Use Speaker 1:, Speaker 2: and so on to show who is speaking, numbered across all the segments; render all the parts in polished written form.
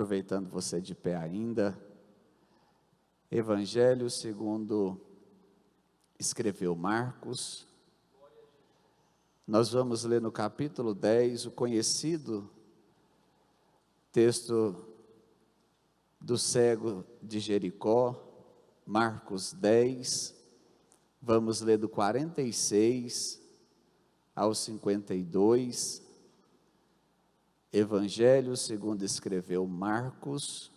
Speaker 1: aproveitando você de pé ainda. Evangelho segundo escreveu Marcos. Nós vamos ler no capítulo 10, o conhecido texto do cego de Jericó, Marcos 10, vamos ler do 46 ao 52, Evangelho segundo escreveu Marcos,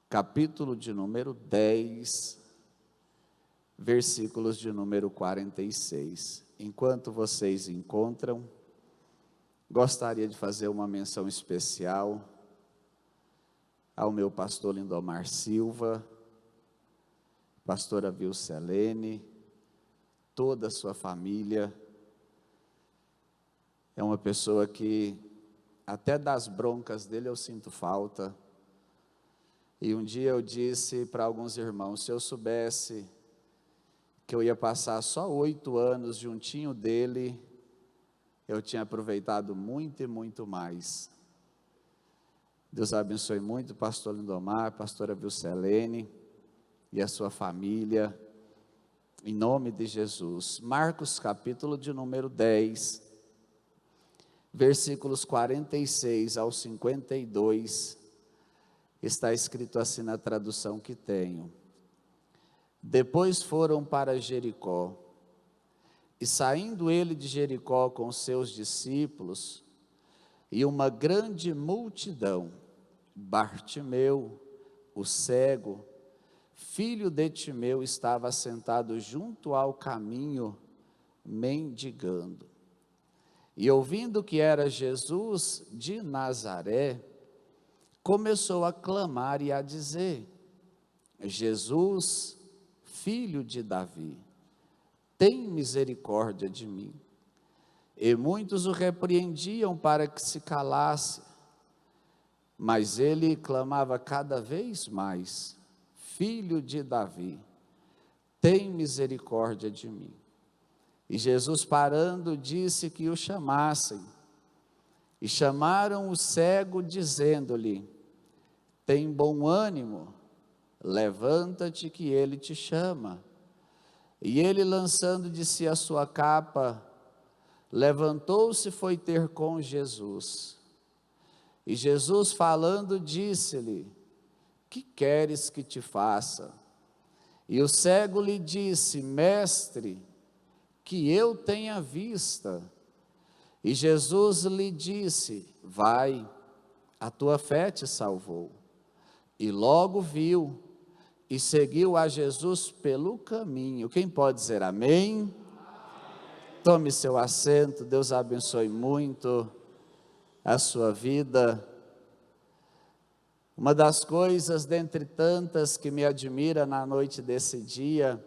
Speaker 1: capítulo de número 10, versículos de número 46. Enquanto vocês encontram, gostaria de fazer uma menção especial ao meu pastor Lindomar Silva, pastora Vilcelene, toda a sua família. É uma pessoa que até das broncas dele eu sinto falta. E um dia eu disse para alguns irmãos, se eu soubesse que eu ia passar só 8 anos juntinho dele, eu tinha aproveitado muito e muito mais. Deus abençoe muito o pastor Lindomar, a pastora Vilcelene e a sua família, em nome de Jesus. Marcos capítulo de número 10, versículos 46 ao 52, está escrito assim na tradução que tenho. Depois foram para Jericó, e saindo ele de Jericó com seus discípulos, e uma grande multidão, Bartimeu, o cego, filho de Timeu, estava sentado junto ao caminho, mendigando. E ouvindo que era Jesus de Nazaré, começou a clamar e a dizer: Jesus, filho de Davi, tem misericórdia de mim. E muitos o repreendiam para que se calasse, mas ele clamava cada vez mais: Filho de Davi, tem misericórdia de mim. E Jesus, parando, disse que o chamassem. E chamaram o cego, dizendo-lhe: tem bom ânimo, levanta-te que ele te chama. E ele, lançando de si a sua capa, levantou-se e foi ter com Jesus. E Jesus, falando, disse-lhe: que queres que te faça? E o cego lhe disse: Mestre, que eu tenha vista. E Jesus lhe disse: vai, a tua fé te salvou. E logo viu e seguiu a Jesus pelo caminho. Quem pode dizer amém? Tome seu assento. Deus abençoe muito a sua vida. Uma das coisas, dentre tantas, que me admira na noite desse dia,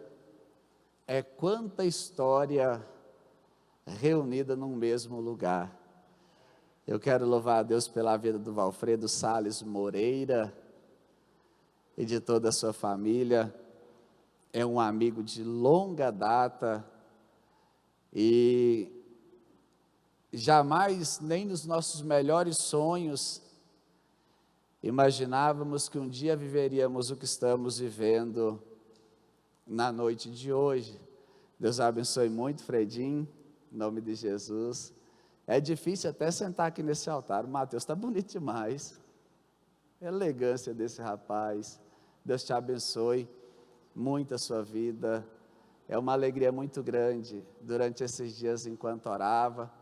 Speaker 1: é quanta história reunida num mesmo lugar. Eu quero louvar a Deus pela vida do Valfredo Salles Moreira e de toda a sua família. É um amigo de longa data e jamais, nem nos nossos melhores sonhos, imaginávamos que um dia viveríamos o que estamos vivendo na noite de hoje. Deus abençoe muito, Fredinho, em nome de Jesus. É difícil até sentar aqui nesse altar. O Mateus está bonito demais. A elegância desse rapaz. Deus te abençoe muito a sua vida. É uma alegria muito grande durante esses dias enquanto orava.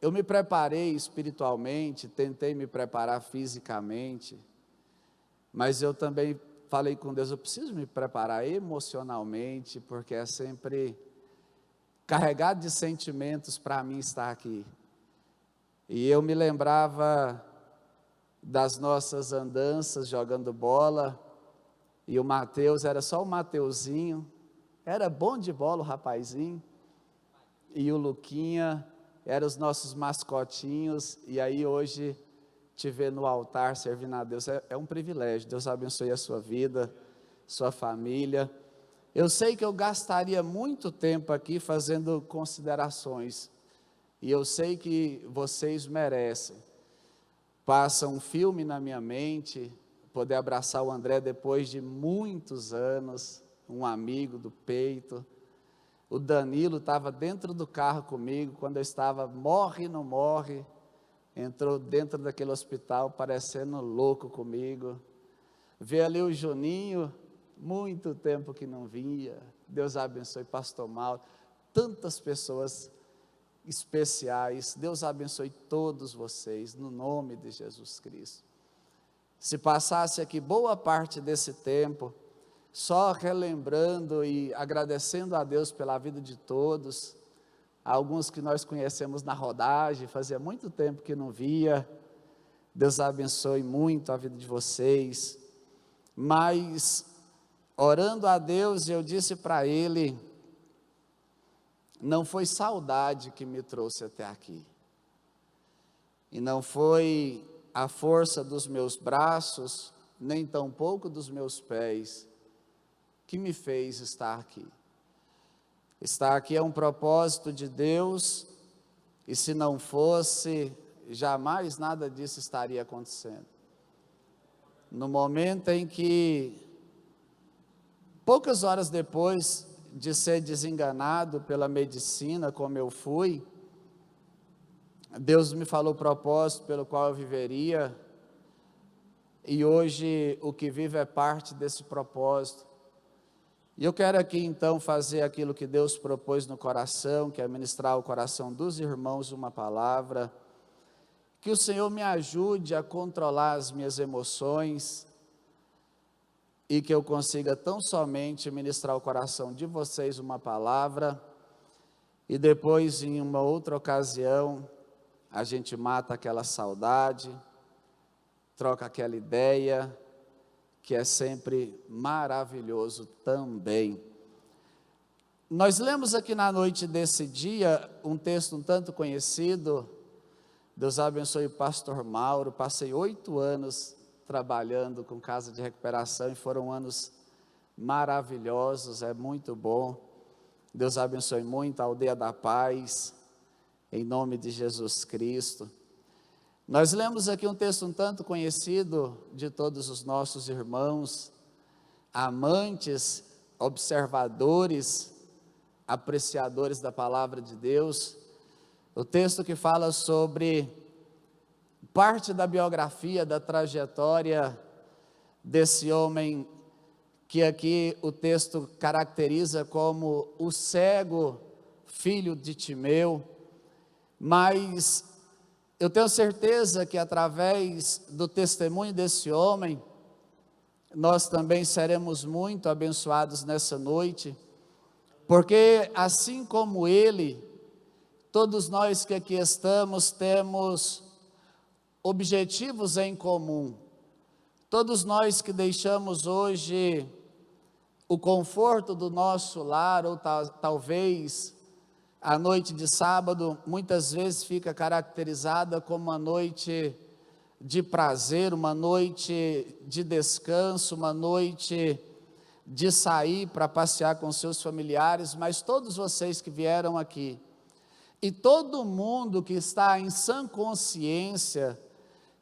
Speaker 1: Eu me preparei espiritualmente, tentei me preparar fisicamente, mas eu também falei com Deus, eu preciso me preparar emocionalmente, porque é sempre carregado de sentimentos para mim estar aqui. E eu me lembrava das nossas andanças jogando bola, e o Mateus era só o Mateuzinho, era bom de bola o rapazinho, e o Luquinha eram os nossos mascotinhos, e aí hoje te ver no altar servindo a Deus é um privilégio. Deus abençoe a sua vida, sua família. Eu sei que eu gastaria muito tempo aqui fazendo considerações, e eu sei que vocês merecem, passa um filme na minha mente, poder abraçar o André depois de muitos anos, um amigo do peito. O Danilo estava dentro do carro comigo, quando eu estava morre, não morre, entrou dentro daquele hospital, parecendo louco comigo. Ver ali o Juninho, muito tempo que não via, Deus abençoe pastor Mauro, tantas pessoas especiais, Deus abençoe todos vocês, no nome de Jesus Cristo. Se passasse aqui boa parte desse tempo, só relembrando e agradecendo a Deus pela vida de todos, alguns que nós conhecemos na rodagem, fazia muito tempo que não via, Deus abençoe muito a vida de vocês, mas orando a Deus, eu disse para Ele, não foi saudade que me trouxe até aqui, e não foi a força dos meus braços, nem tampouco dos meus pés, que me fez estar aqui. Estar aqui é um propósito de Deus, e se não fosse, jamais nada disso estaria acontecendo. No momento em que, poucas horas depois de ser desenganado pela medicina, como eu fui, Deus me falou o propósito pelo qual eu viveria, e hoje o que vivo é parte desse propósito. E eu quero aqui então fazer aquilo que Deus propôs no coração, que é ministrar ao coração dos irmãos uma palavra, que o Senhor me ajude a controlar as minhas emoções, e que eu consiga tão somente ministrar ao coração de vocês uma palavra, e depois em uma outra ocasião, a gente mata aquela saudade, troca aquela ideia, que é sempre maravilhoso também. Nós lemos aqui na noite desse dia, um texto um tanto conhecido, Deus abençoe o pastor Mauro, passei 8 anos trabalhando com casa de recuperação, e foram anos maravilhosos, é muito bom, Deus abençoe muito a Aldeia da Paz, em nome de Jesus Cristo. Nós lemos aqui um texto um tanto conhecido de todos os nossos irmãos, amantes, observadores, apreciadores da palavra de Deus, o texto que fala sobre parte da biografia, da trajetória desse homem, que aqui o texto caracteriza como o cego filho de Timeu, mas eu tenho certeza que através do testemunho desse homem, nós também seremos muito abençoados nessa noite, porque assim como ele, todos nós que aqui estamos temos objetivos em comum, todos nós que deixamos hoje o conforto do nosso lar, ou talvez a noite de sábado, muitas vezes fica caracterizada como uma noite de prazer, uma noite de descanso, uma noite de sair para passear com seus familiares, mas todos vocês que vieram aqui, e todo mundo que está em sã consciência,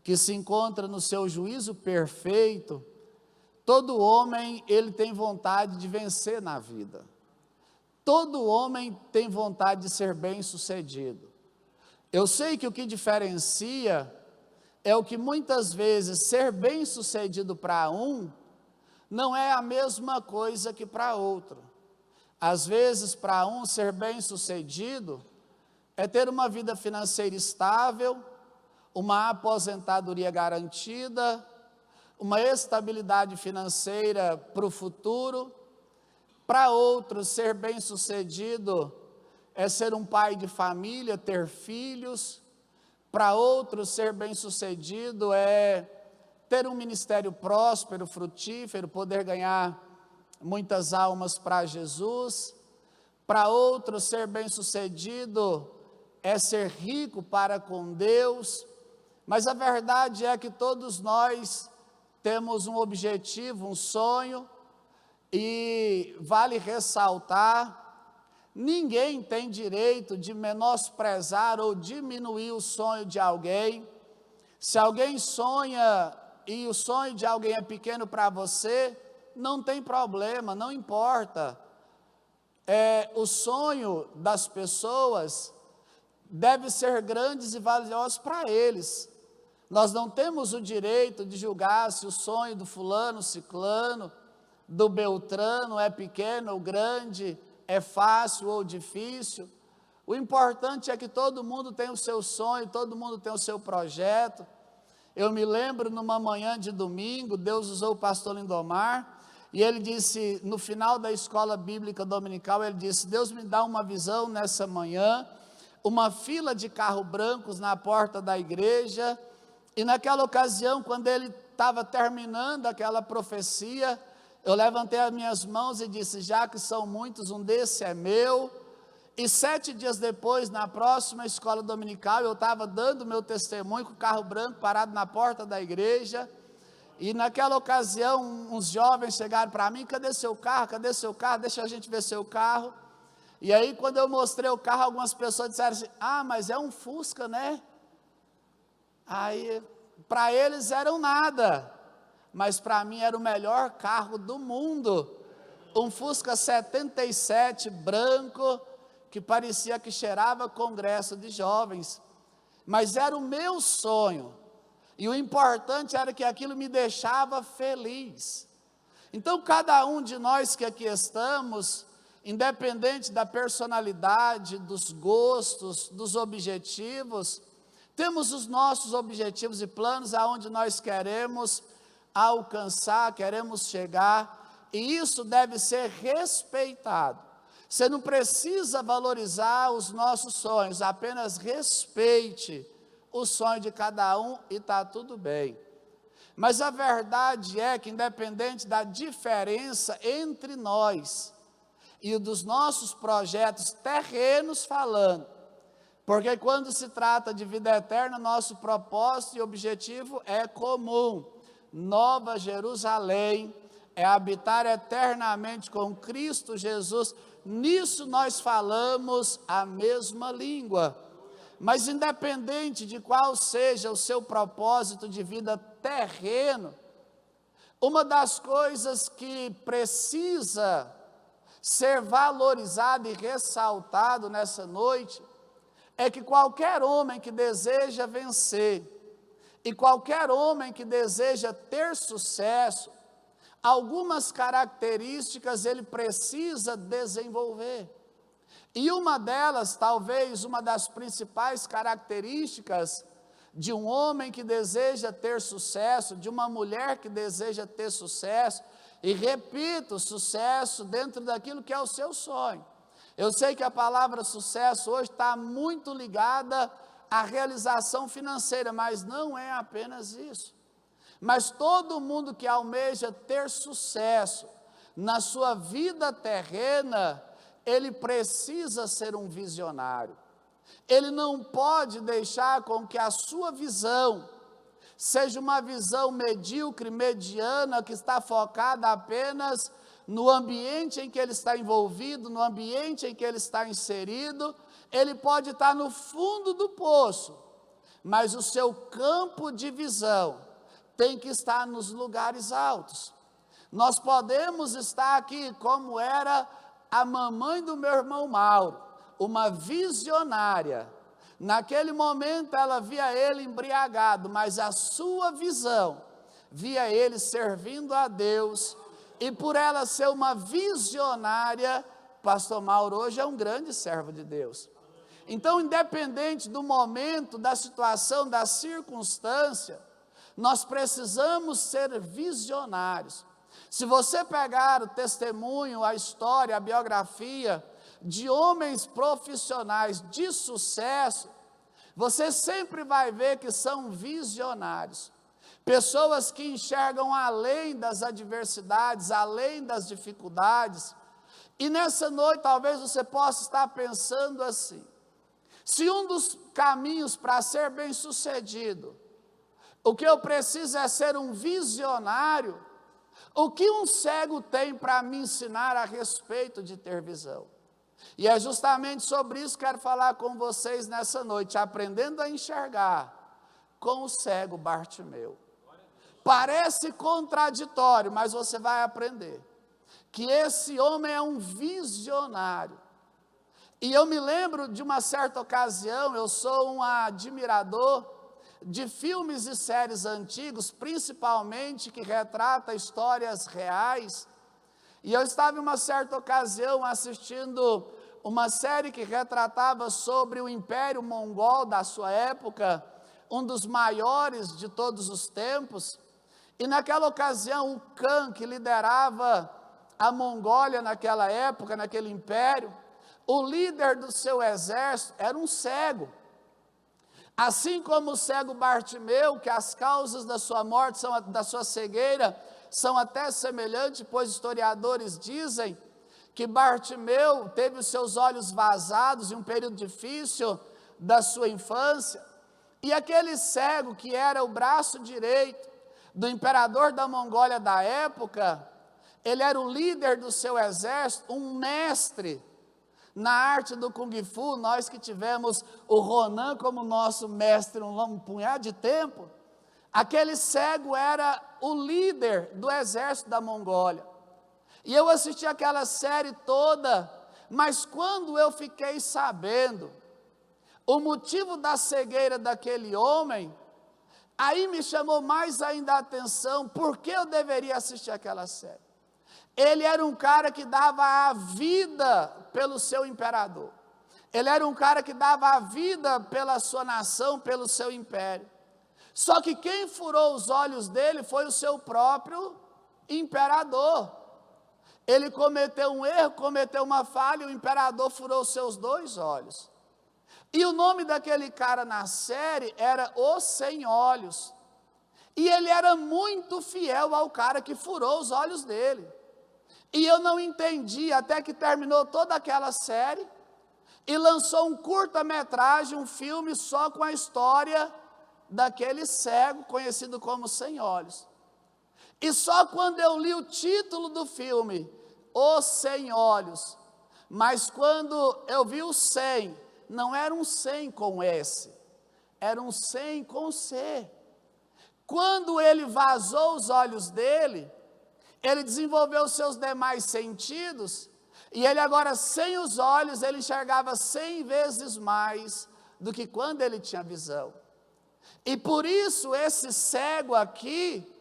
Speaker 1: que se encontra no seu juízo perfeito, todo homem, ele tem vontade de vencer na vida. Todo homem tem vontade de ser bem-sucedido. Eu sei que o que diferencia é o que muitas vezes ser bem-sucedido para um não é a mesma coisa que para outro. Às vezes, para um ser bem-sucedido é ter uma vida financeira estável, uma aposentadoria garantida, uma estabilidade financeira para o futuro. Para outros, ser bem-sucedido é ser um pai de família, ter filhos. Para outros, ser bem-sucedido é ter um ministério próspero, frutífero, poder ganhar muitas almas para Jesus. Para outros, ser bem-sucedido é ser rico para com Deus. Mas a verdade é que todos nós temos um objetivo, um sonho, e vale ressaltar, ninguém tem direito de menosprezar ou diminuir o sonho de alguém, Se alguém sonha e o sonho de alguém é pequeno para você, não tem problema, não importa. O sonho das pessoas deve ser grandes e valiosos para eles. Nós não temos o direito de julgar se o sonho do fulano, ciclano, do beltrano é pequeno ou grande, é fácil ou difícil. O importante é que todo mundo tem o seu sonho, todo mundo tem o seu projeto. Eu me lembro numa manhã de domingo, Deus usou o pastor Lindomar, e ele disse, no final da escola bíblica dominical, ele disse: Deus me dá uma visão nessa manhã, uma fila de carros brancos na porta da igreja, e naquela ocasião, quando ele estava terminando aquela profecia, eu levantei as minhas mãos e disse: já que são muitos, um desse é meu. E 7 dias depois, na próxima escola dominical, eu estava dando meu testemunho com o carro branco parado na porta da igreja, e naquela ocasião, uns jovens chegaram para mim: cadê seu carro, cadê seu carro, deixa a gente ver seu carro. E aí, quando eu mostrei o carro, algumas pessoas disseram assim: ah, mas é um Fusca, né? Aí, para eles era um nada, mas para mim era o melhor carro do mundo, um Fusca 77 branco, que parecia que cheirava congresso de jovens, mas era o meu sonho, e o importante era que aquilo me deixava feliz. Então cada um de nós que aqui estamos, independente da personalidade, dos gostos, dos objetivos, temos os nossos objetivos e planos aonde nós queremos alcançar, queremos chegar, e isso deve ser respeitado. Você não precisa valorizar os nossos sonhos, apenas respeite o sonho de cada um e está tudo bem. Mas a verdade é que, independente da diferença entre nós e dos nossos projetos terrenos falando, porque quando se trata de vida eterna, nosso propósito e objetivo é comum. Nova Jerusalém é habitar eternamente com Cristo Jesus. Nisso nós falamos a mesma língua. Mas independente de qual seja o seu propósito de vida terreno, uma das coisas que precisa ser valorizado e ressaltado nessa noite é que qualquer homem que deseja vencer e qualquer homem que deseja ter sucesso, algumas características ele precisa desenvolver. E uma delas, talvez uma das principais características de um homem que deseja ter sucesso, de uma mulher que deseja ter sucesso, e repito, sucesso dentro daquilo que é o seu sonho. Eu sei que a palavra sucesso hoje está muito ligada à realização financeira, mas não é apenas isso. Mas todo mundo que almeja ter sucesso na sua vida terrena, ele precisa ser um visionário. Ele não pode deixar com que a sua visão seja uma visão medíocre, mediana, que está focada apenas no ambiente em que ele está envolvido, no ambiente em que ele está inserido. Ele pode estar no fundo do poço, mas o seu campo de visão tem que estar nos lugares altos. Nós podemos estar aqui como era a mamãe do meu irmão Mauro, uma visionária. Naquele momento ela via ele embriagado, mas a sua visão via ele servindo a Deus, e por ela ser uma visionária, pastor Mauro hoje é um grande servo de Deus. Então, independente do momento, da situação, da circunstância, nós precisamos ser visionários. Se você pegar o testemunho, a história, a biografia de homens profissionais de sucesso, você sempre vai ver que são visionários. Pessoas que enxergam além das adversidades, além das dificuldades. E nessa noite talvez você possa estar pensando assim: se um dos caminhos para ser bem sucedido, o que eu preciso é ser um visionário, o que um cego tem para me ensinar a respeito de ter visão? E é justamente sobre isso que quero falar com vocês nessa noite, aprendendo a enxergar, com o cego Bartimeu. Parece contraditório, mas você vai aprender que esse homem é um visionário. E eu me lembro de uma certa ocasião, eu sou um admirador de filmes e séries antigos, principalmente que retratam histórias reais. E eu estava em uma certa ocasião assistindo uma série que retratava sobre o Império Mongol da sua época, um dos maiores de todos os tempos. E naquela ocasião o Khan, que liderava a Mongólia naquela época, naquele império, o líder do seu exército era um cego. Assim como o cego Bartimeu, que as causas da sua morte, da sua cegueira, são até semelhantes, pois historiadores dizem que Bartimeu teve os seus olhos vazados em um período difícil da sua infância. E aquele cego, que era o braço direito do imperador da Mongólia da época, ele era o líder do seu exército, um mestre na arte do Kung Fu. Nós que tivemos o Ronan como nosso mestre um punhado de tempo, aquele cego era o líder do exército da Mongólia. E eu assisti aquela série toda, mas quando eu fiquei sabendo o motivo da cegueira daquele homem, aí me chamou mais ainda a atenção, por que eu deveria assistir aquela série. Ele era um cara que dava a vida pelo seu imperador. Ele era um cara que dava a vida pela sua nação, pelo seu império. Só que quem furou os olhos dele foi o seu próprio imperador. Ele cometeu um erro, cometeu uma falha, e o imperador furou os seus 2 olhos. E o nome daquele cara na série era O Sem Olhos. E ele era muito fiel ao cara que furou os olhos dele. E eu não entendi até que terminou toda aquela série e lançou um curta-metragem, um filme só com a história daquele cego conhecido como Sem Olhos. E só quando eu li o título do filme, O Sem Olhos, mas quando eu vi o 100, não era um 100 com S, era um 100 com C. Quando ele vazou os olhos dele, ele desenvolveu os seus demais sentidos, e ele agora, sem os olhos, ele enxergava 100 vezes mais do que quando ele tinha visão. E por isso esse cego aqui,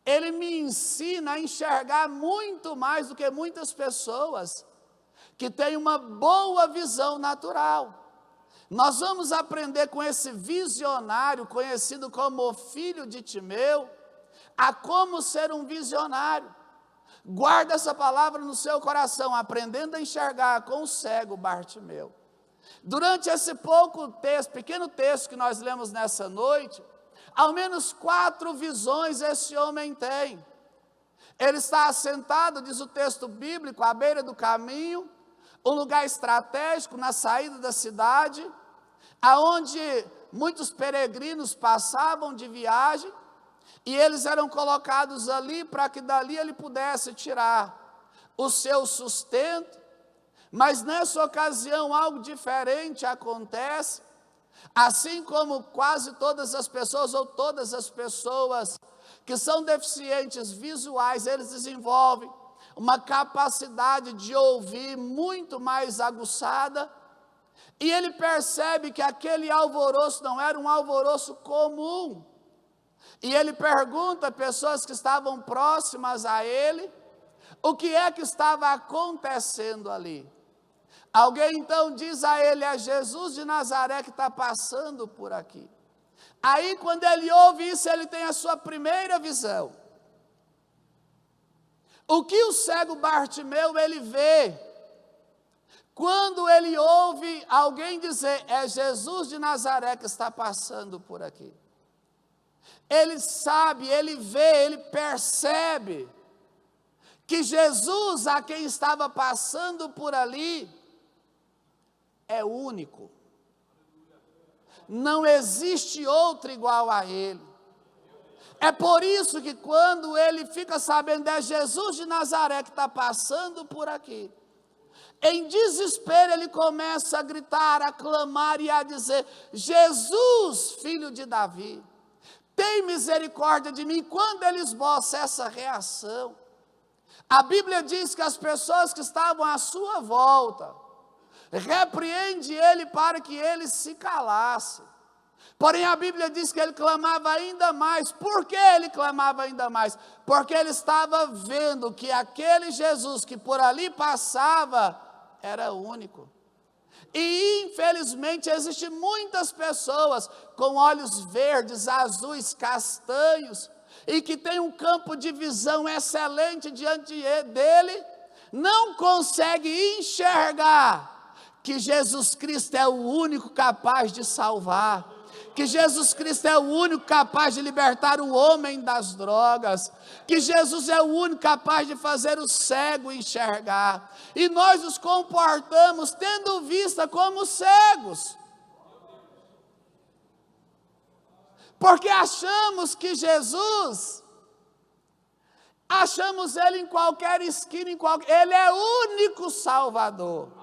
Speaker 1: ele me ensina a enxergar muito mais do que muitas pessoas que têm uma boa visão natural. Nós vamos aprender com esse visionário, conhecido como o filho de Timeu, a como ser um visionário. Guarda essa palavra no seu coração, aprendendo a enxergar com o cego Bartimeu. Durante esse pequeno texto que nós lemos nessa noite, ao menos 4 visões esse homem tem. Ele está assentado, diz o texto bíblico, à beira do caminho, um lugar estratégico na saída da cidade, aonde muitos peregrinos passavam de viagem, e eles eram colocados ali para que dali ele pudesse tirar o seu sustento. Mas nessa ocasião algo diferente acontece, assim como quase todas as pessoas, ou todas as pessoas que são deficientes visuais, eles desenvolvem uma capacidade de ouvir muito mais aguçada, e ele percebe que aquele alvoroço não era um alvoroço comum. E ele pergunta a pessoas que estavam próximas a ele, o que é que estava acontecendo ali. Alguém então diz a ele, é Jesus de Nazaré que está passando por aqui. Aí quando ele ouve isso, ele tem a sua primeira visão. O que o cego Bartimeu ele vê, quando ele ouve alguém dizer, é Jesus de Nazaré que está passando por aqui. Ele sabe, ele vê, ele percebe que Jesus, a quem estava passando por ali, é único. Não existe outro igual a ele. É por isso que quando ele fica sabendo, é Jesus de Nazaré que está passando por aqui, Em desespero ele começa a gritar, a clamar e a dizer: Jesus, filho de Davi, tem misericórdia de mim. Quando ele esboça essa reação, a Bíblia diz que as pessoas que estavam à sua volta repreende ele para que ele se calasse. Porém a Bíblia diz que ele clamava ainda mais. Por que ele clamava ainda mais? Porque ele estava vendo que aquele Jesus que por ali passava era único. E infelizmente existem muitas pessoas com olhos verdes, azuis, castanhos, e que tem um campo de visão excelente diante dele, não consegue enxergar que Jesus Cristo é o único capaz de salvar, que Jesus Cristo é o único capaz de libertar o homem das drogas, que Jesus é o único capaz de fazer o cego enxergar, e nós nos comportamos tendo vista como cegos, porque achamos que Jesus, achamos ele em qualquer esquina, ele é o único Salvador.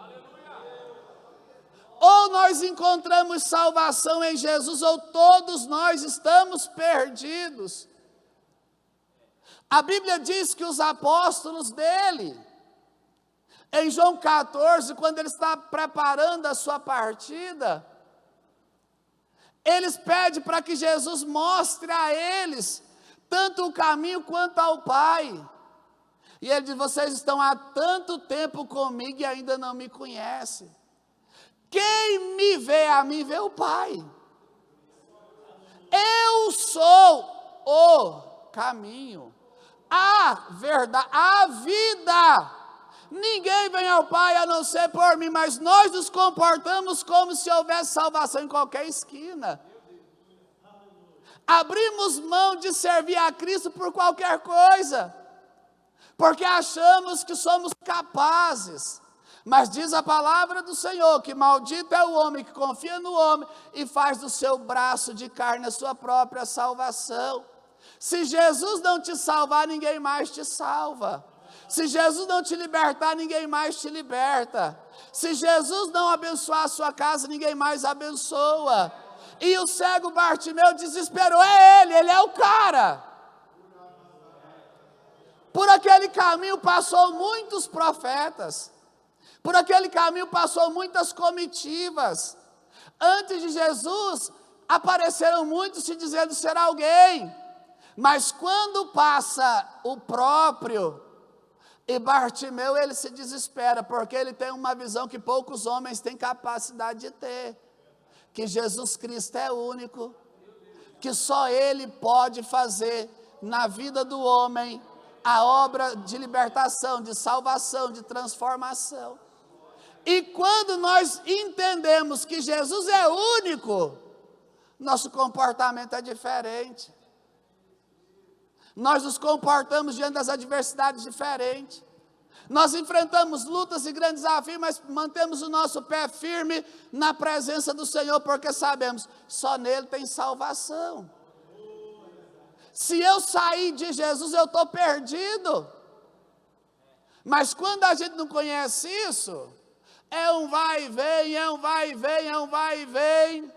Speaker 1: Ou nós encontramos salvação em Jesus, ou todos nós estamos perdidos. A Bíblia diz que os apóstolos dele, em João 14, quando ele está preparando a sua partida, eles pedem para que Jesus mostre a eles tanto o caminho quanto ao Pai. E ele diz: vocês estão há tanto tempo comigo e ainda não me conhecem. Quem me vê a mim, vê o Pai. Eu sou o caminho, a verdade, a vida. Ninguém vem ao Pai a não ser por mim, mas nós nos comportamos como se houvesse salvação em qualquer esquina. Abrimos mão de servir a Cristo por qualquer coisa, porque achamos que somos capazes. Mas diz a palavra do Senhor que maldito é o homem que confia no homem e faz do seu braço de carne a sua própria salvação. Se Jesus não te salvar, ninguém mais te salva. Se Jesus não te libertar, ninguém mais te liberta. Se Jesus não abençoar a sua casa, ninguém mais abençoa. E o cego Bartimeu desesperou, ele é o cara. Por aquele caminho passou muitos profetas. Por aquele caminho passou muitas comitivas. Antes de Jesus, apareceram muitos se dizendo ser alguém. Mas quando passa o próprio, e Bartimeu, ele se desespera, porque ele tem uma visão que poucos homens têm capacidade de ter. Que Jesus Cristo é único, que só Ele pode fazer na vida do homem a obra de libertação, de salvação, de transformação. E quando nós entendemos que Jesus é único, nosso comportamento é diferente. Nós nos comportamos diante das adversidades diferentes. Nós enfrentamos lutas e grandes desafios, mas mantemos o nosso pé firme na presença do Senhor, porque sabemos, só nele tem salvação. Se eu sair de Jesus, eu estou perdido. Mas quando a gente não conhece isso, é um vai e vem, é um vai e vem, é um vai e vem.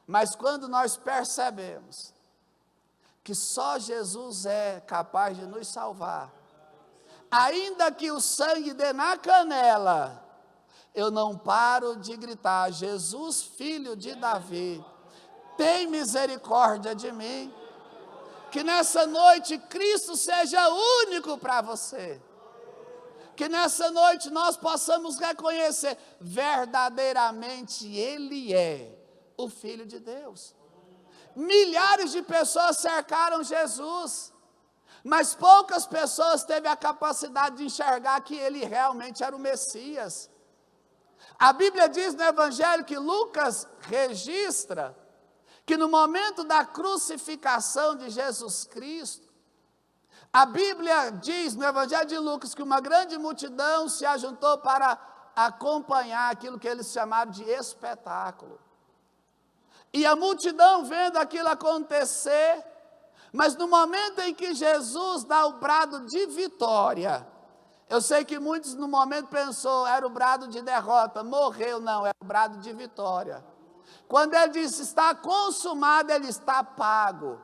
Speaker 1: Mas quando nós percebemos que só Jesus é capaz de nos salvar, ainda que o sangue dê na canela, eu não paro de gritar: Jesus, filho de Davi, tem misericórdia de mim. Que nessa noite Cristo seja único para você. Que nessa noite nós possamos reconhecer verdadeiramente Ele é o Filho de Deus. Milhares de pessoas cercaram Jesus, mas poucas pessoas teve a capacidade de enxergar que Ele realmente era o Messias. A Bíblia diz no Evangelho que Lucas registra que no momento da crucificação de Jesus Cristo, a Bíblia diz no Evangelho de Lucas que uma grande multidão se ajuntou para acompanhar aquilo que eles chamaram de espetáculo. E a multidão vendo aquilo acontecer, mas no momento em que Jesus dá o brado de vitória, Eu sei que muitos no momento pensou, era o brado de derrota, morreu, não, era o brado de vitória. Quando ele disse, está consumado, ele está pago.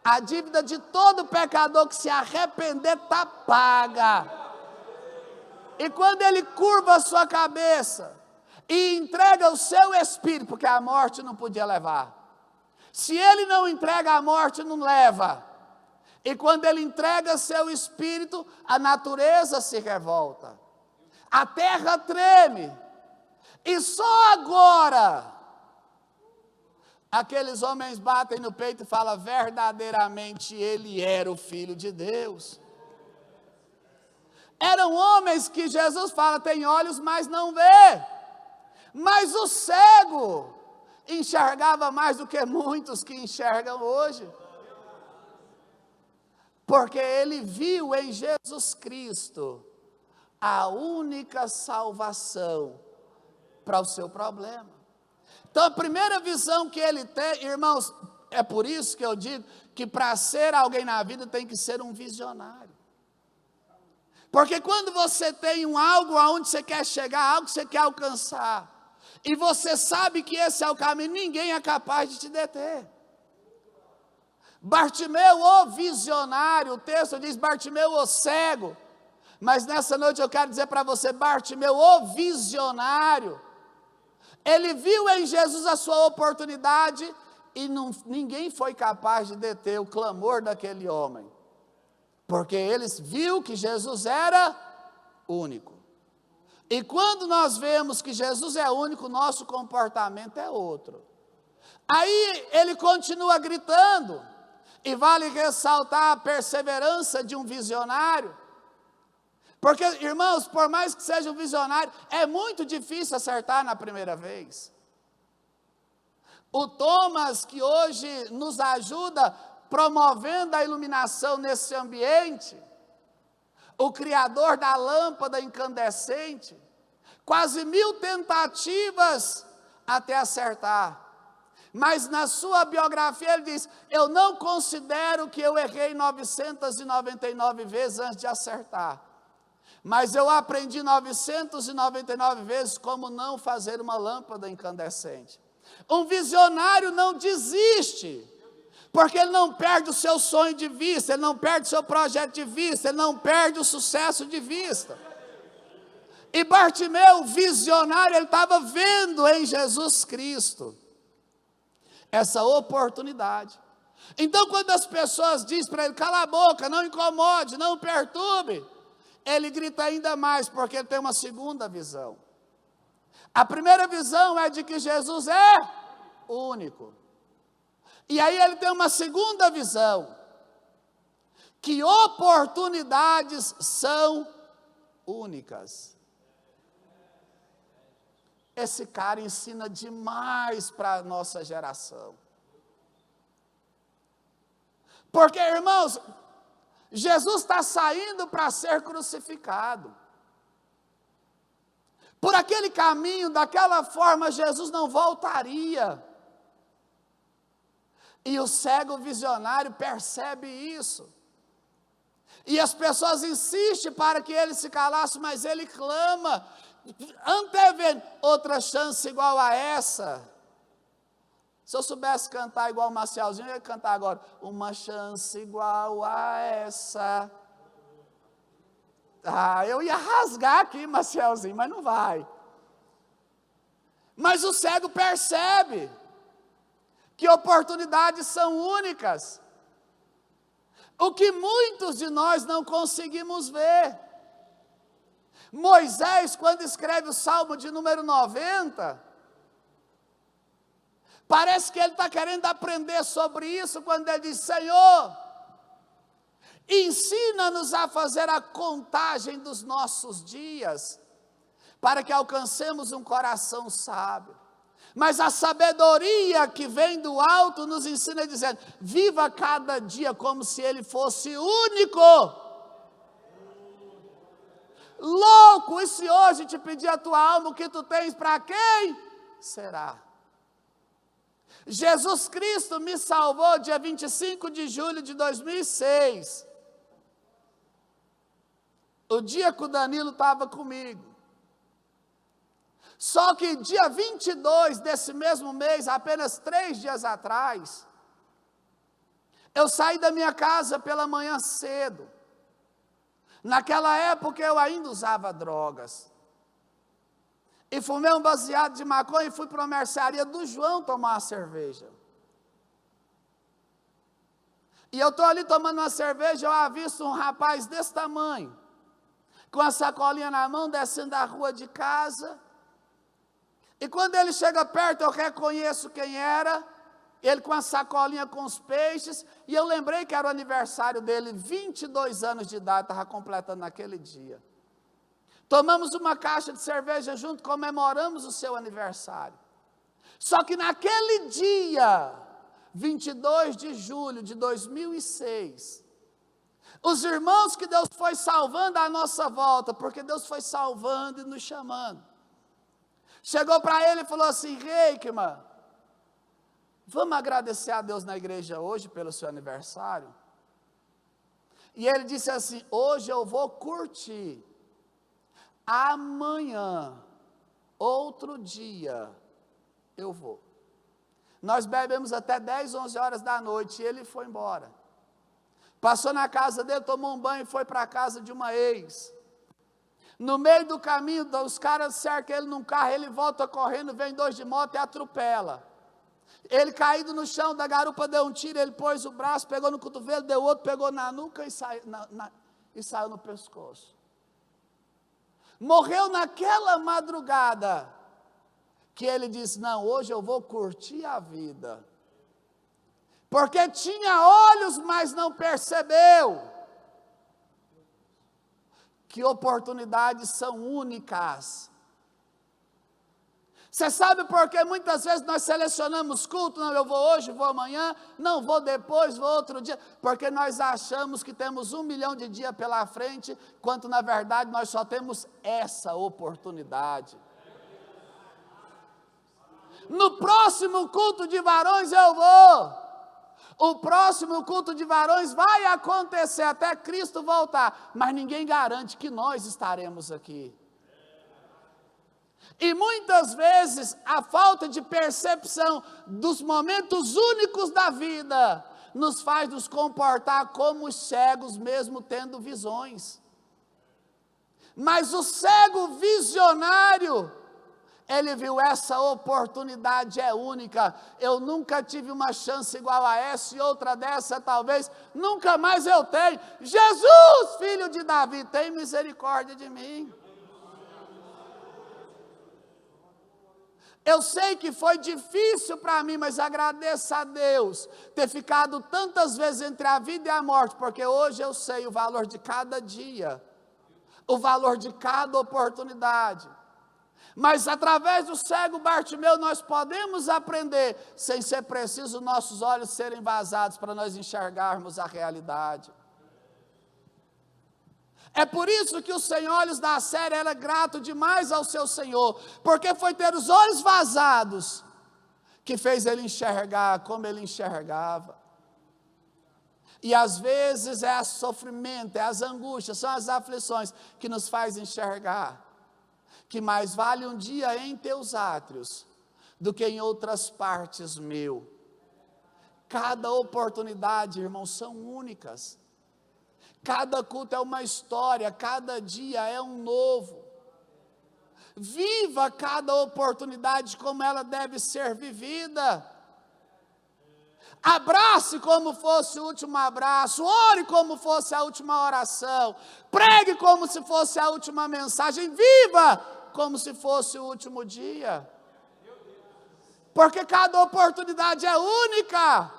Speaker 1: A dívida de todo pecador que se arrepender está paga. E quando ele curva a sua cabeça e entrega o seu espírito, porque a morte não podia levar. Se ele não entrega, a morte não leva. E quando ele entrega seu espírito, a natureza se revolta. A terra treme. E só agora, aqueles homens batem no peito e falam, verdadeiramente ele era o Filho de Deus. Eram homens que Jesus fala, tem olhos, mas não vê. Mas o cego enxergava mais do que muitos que enxergam hoje. Porque ele viu em Jesus Cristo a única salvação para o seu problema. Então a primeira visão que ele tem, irmãos, é por isso que eu digo que para ser alguém na vida tem que ser um visionário. Porque quando você tem algo aonde você quer chegar, algo que você quer alcançar, e você sabe que esse é o caminho, ninguém é capaz de te deter. Bartimeu, o visionário, o texto diz Bartimeu, o cego, mas nessa noite eu quero dizer para você, Bartimeu, o visionário, ele viu em Jesus a sua oportunidade, e ninguém foi capaz de deter o clamor daquele homem, porque eles viu que Jesus era único. E quando nós vemos que Jesus é único, nosso comportamento é outro. Aí ele continua gritando, e vale ressaltar a perseverança de um visionário, porque, irmãos, por mais que seja um visionário, é muito difícil acertar na primeira vez. O Thomas, que hoje nos ajuda promovendo a iluminação nesse ambiente, o criador da lâmpada incandescente, quase 1000 tentativas até acertar. Mas na sua biografia ele diz, eu não considero que eu errei 999 vezes antes de acertar. Mas eu aprendi 999 vezes como não fazer uma lâmpada incandescente. Um visionário não desiste, porque ele não perde o seu sonho de vista, ele não perde o seu projeto de vista, ele não perde o sucesso de vista. E Bartimeu, visionário, ele estava vendo em Jesus Cristo essa oportunidade. Então quando as pessoas dizem para ele, cala a boca, não incomode, não perturbe, ele grita ainda mais, porque ele tem uma segunda visão. A primeira visão é de que Jesus é único. E aí ele tem uma segunda visão, que oportunidades são únicas. Esse cara ensina demais para a nossa geração. Porque, irmãos, Jesus está saindo para ser crucificado. Por aquele caminho, daquela forma, Jesus não voltaria. E o cego visionário percebe isso. E as pessoas insistem para que ele se calasse, mas ele clama, antevendo outra chance igual a essa. Se eu soubesse cantar igual o Marcialzinho, eu ia cantar agora, uma chance igual a essa. Eu ia rasgar aqui, Marcialzinho, mas não vai. Mas o cego percebe que oportunidades são únicas, o que muitos de nós não conseguimos ver. Moisés, quando escreve o Salmo de número 90, parece que ele está querendo aprender sobre isso, quando ele diz, Senhor, ensina-nos a fazer a contagem dos nossos dias, para que alcancemos um coração sábio. Mas a sabedoria que vem do alto nos ensina dizendo, viva cada dia como se ele fosse único. Louco, e se hoje te pedir a tua alma, o que tu tens para quem será? Jesus Cristo me salvou dia 25 de julho de 2006. o dia que o Danilo estava comigo. Só que dia 22 desse mesmo mês, apenas 3 dias atrás, eu saí da minha casa pela manhã cedo. Naquela época eu ainda usava drogas. E fumei um baseado de maconha e fui para uma mercearia do João tomar uma cerveja. E eu estou ali tomando uma cerveja, eu avisto um rapaz desse tamanho, com a sacolinha na mão, descendo da rua de casa. E quando ele chega perto, eu reconheço quem era, ele com a sacolinha com os peixes, e eu lembrei que era o aniversário dele, 22 anos de idade, estava completando naquele dia. Tomamos uma caixa de cerveja junto, comemoramos o seu aniversário. Só que naquele dia, 22 de julho de 2006, os irmãos que Deus foi salvando à nossa volta, porque Deus foi salvando e nos chamando, chegou para ele e falou assim: Reikman, vamos agradecer a Deus na igreja hoje pelo seu aniversário? E ele disse assim: hoje eu vou curtir, amanhã, outro dia, eu vou. Nós bebemos até 10, 11 horas da noite e ele foi embora. Passou na casa dele, tomou um banho e foi para a casa de uma ex. No meio do caminho, os caras cercam ele num carro, ele volta correndo, vem 2 de moto e atropela. Ele caído no chão, da garupa deu um tiro, ele pôs o braço, pegou no cotovelo, deu outro, pegou na nuca e saiu no pescoço. Morreu naquela madrugada, que ele disse: não, hoje eu vou curtir a vida. Porque tinha olhos, mas não percebeu. Que oportunidades são únicas. Você sabe por que muitas vezes nós selecionamos culto? Não, eu vou hoje, vou amanhã, não, vou depois, vou outro dia. Porque nós achamos que temos 1 milhão de dias pela frente, quando na verdade nós só temos essa oportunidade. No próximo culto de varões eu vou. O próximo culto de varões vai acontecer até Cristo voltar, mas ninguém garante que nós estaremos aqui. E muitas vezes a falta de percepção dos momentos únicos da vida nos faz nos comportar como os cegos, mesmo tendo visões. Mas o cego visionário, ele viu: essa oportunidade é única, eu nunca tive uma chance igual a essa, e outra dessa talvez nunca mais eu tenho. Jesus, filho de Davi, tem misericórdia de mim. Eu sei que foi difícil para mim, mas agradeço a Deus ter ficado tantas vezes entre a vida e a morte, porque hoje eu sei o valor de cada dia, o valor de cada oportunidade. Mas através do cego Bartimeu nós podemos aprender, sem ser preciso nossos olhos serem vazados para nós enxergarmos a realidade. É por isso que o sem olhos da série era grato demais ao seu Senhor, porque foi ter os olhos vazados que fez ele enxergar como ele enxergava. E às vezes é o sofrimento, é as angústias, são as aflições que nos faz enxergar que mais vale um dia em teus átrios do que em outras partes meu. Cada oportunidade, irmãos, são únicas. Cada culto é uma história, cada dia é um novo. Viva cada oportunidade como ela deve ser vivida. Abrace como fosse o último abraço, ore como fosse a última oração, pregue como se fosse a última mensagem, viva como se fosse o último dia. Porque cada oportunidade é única.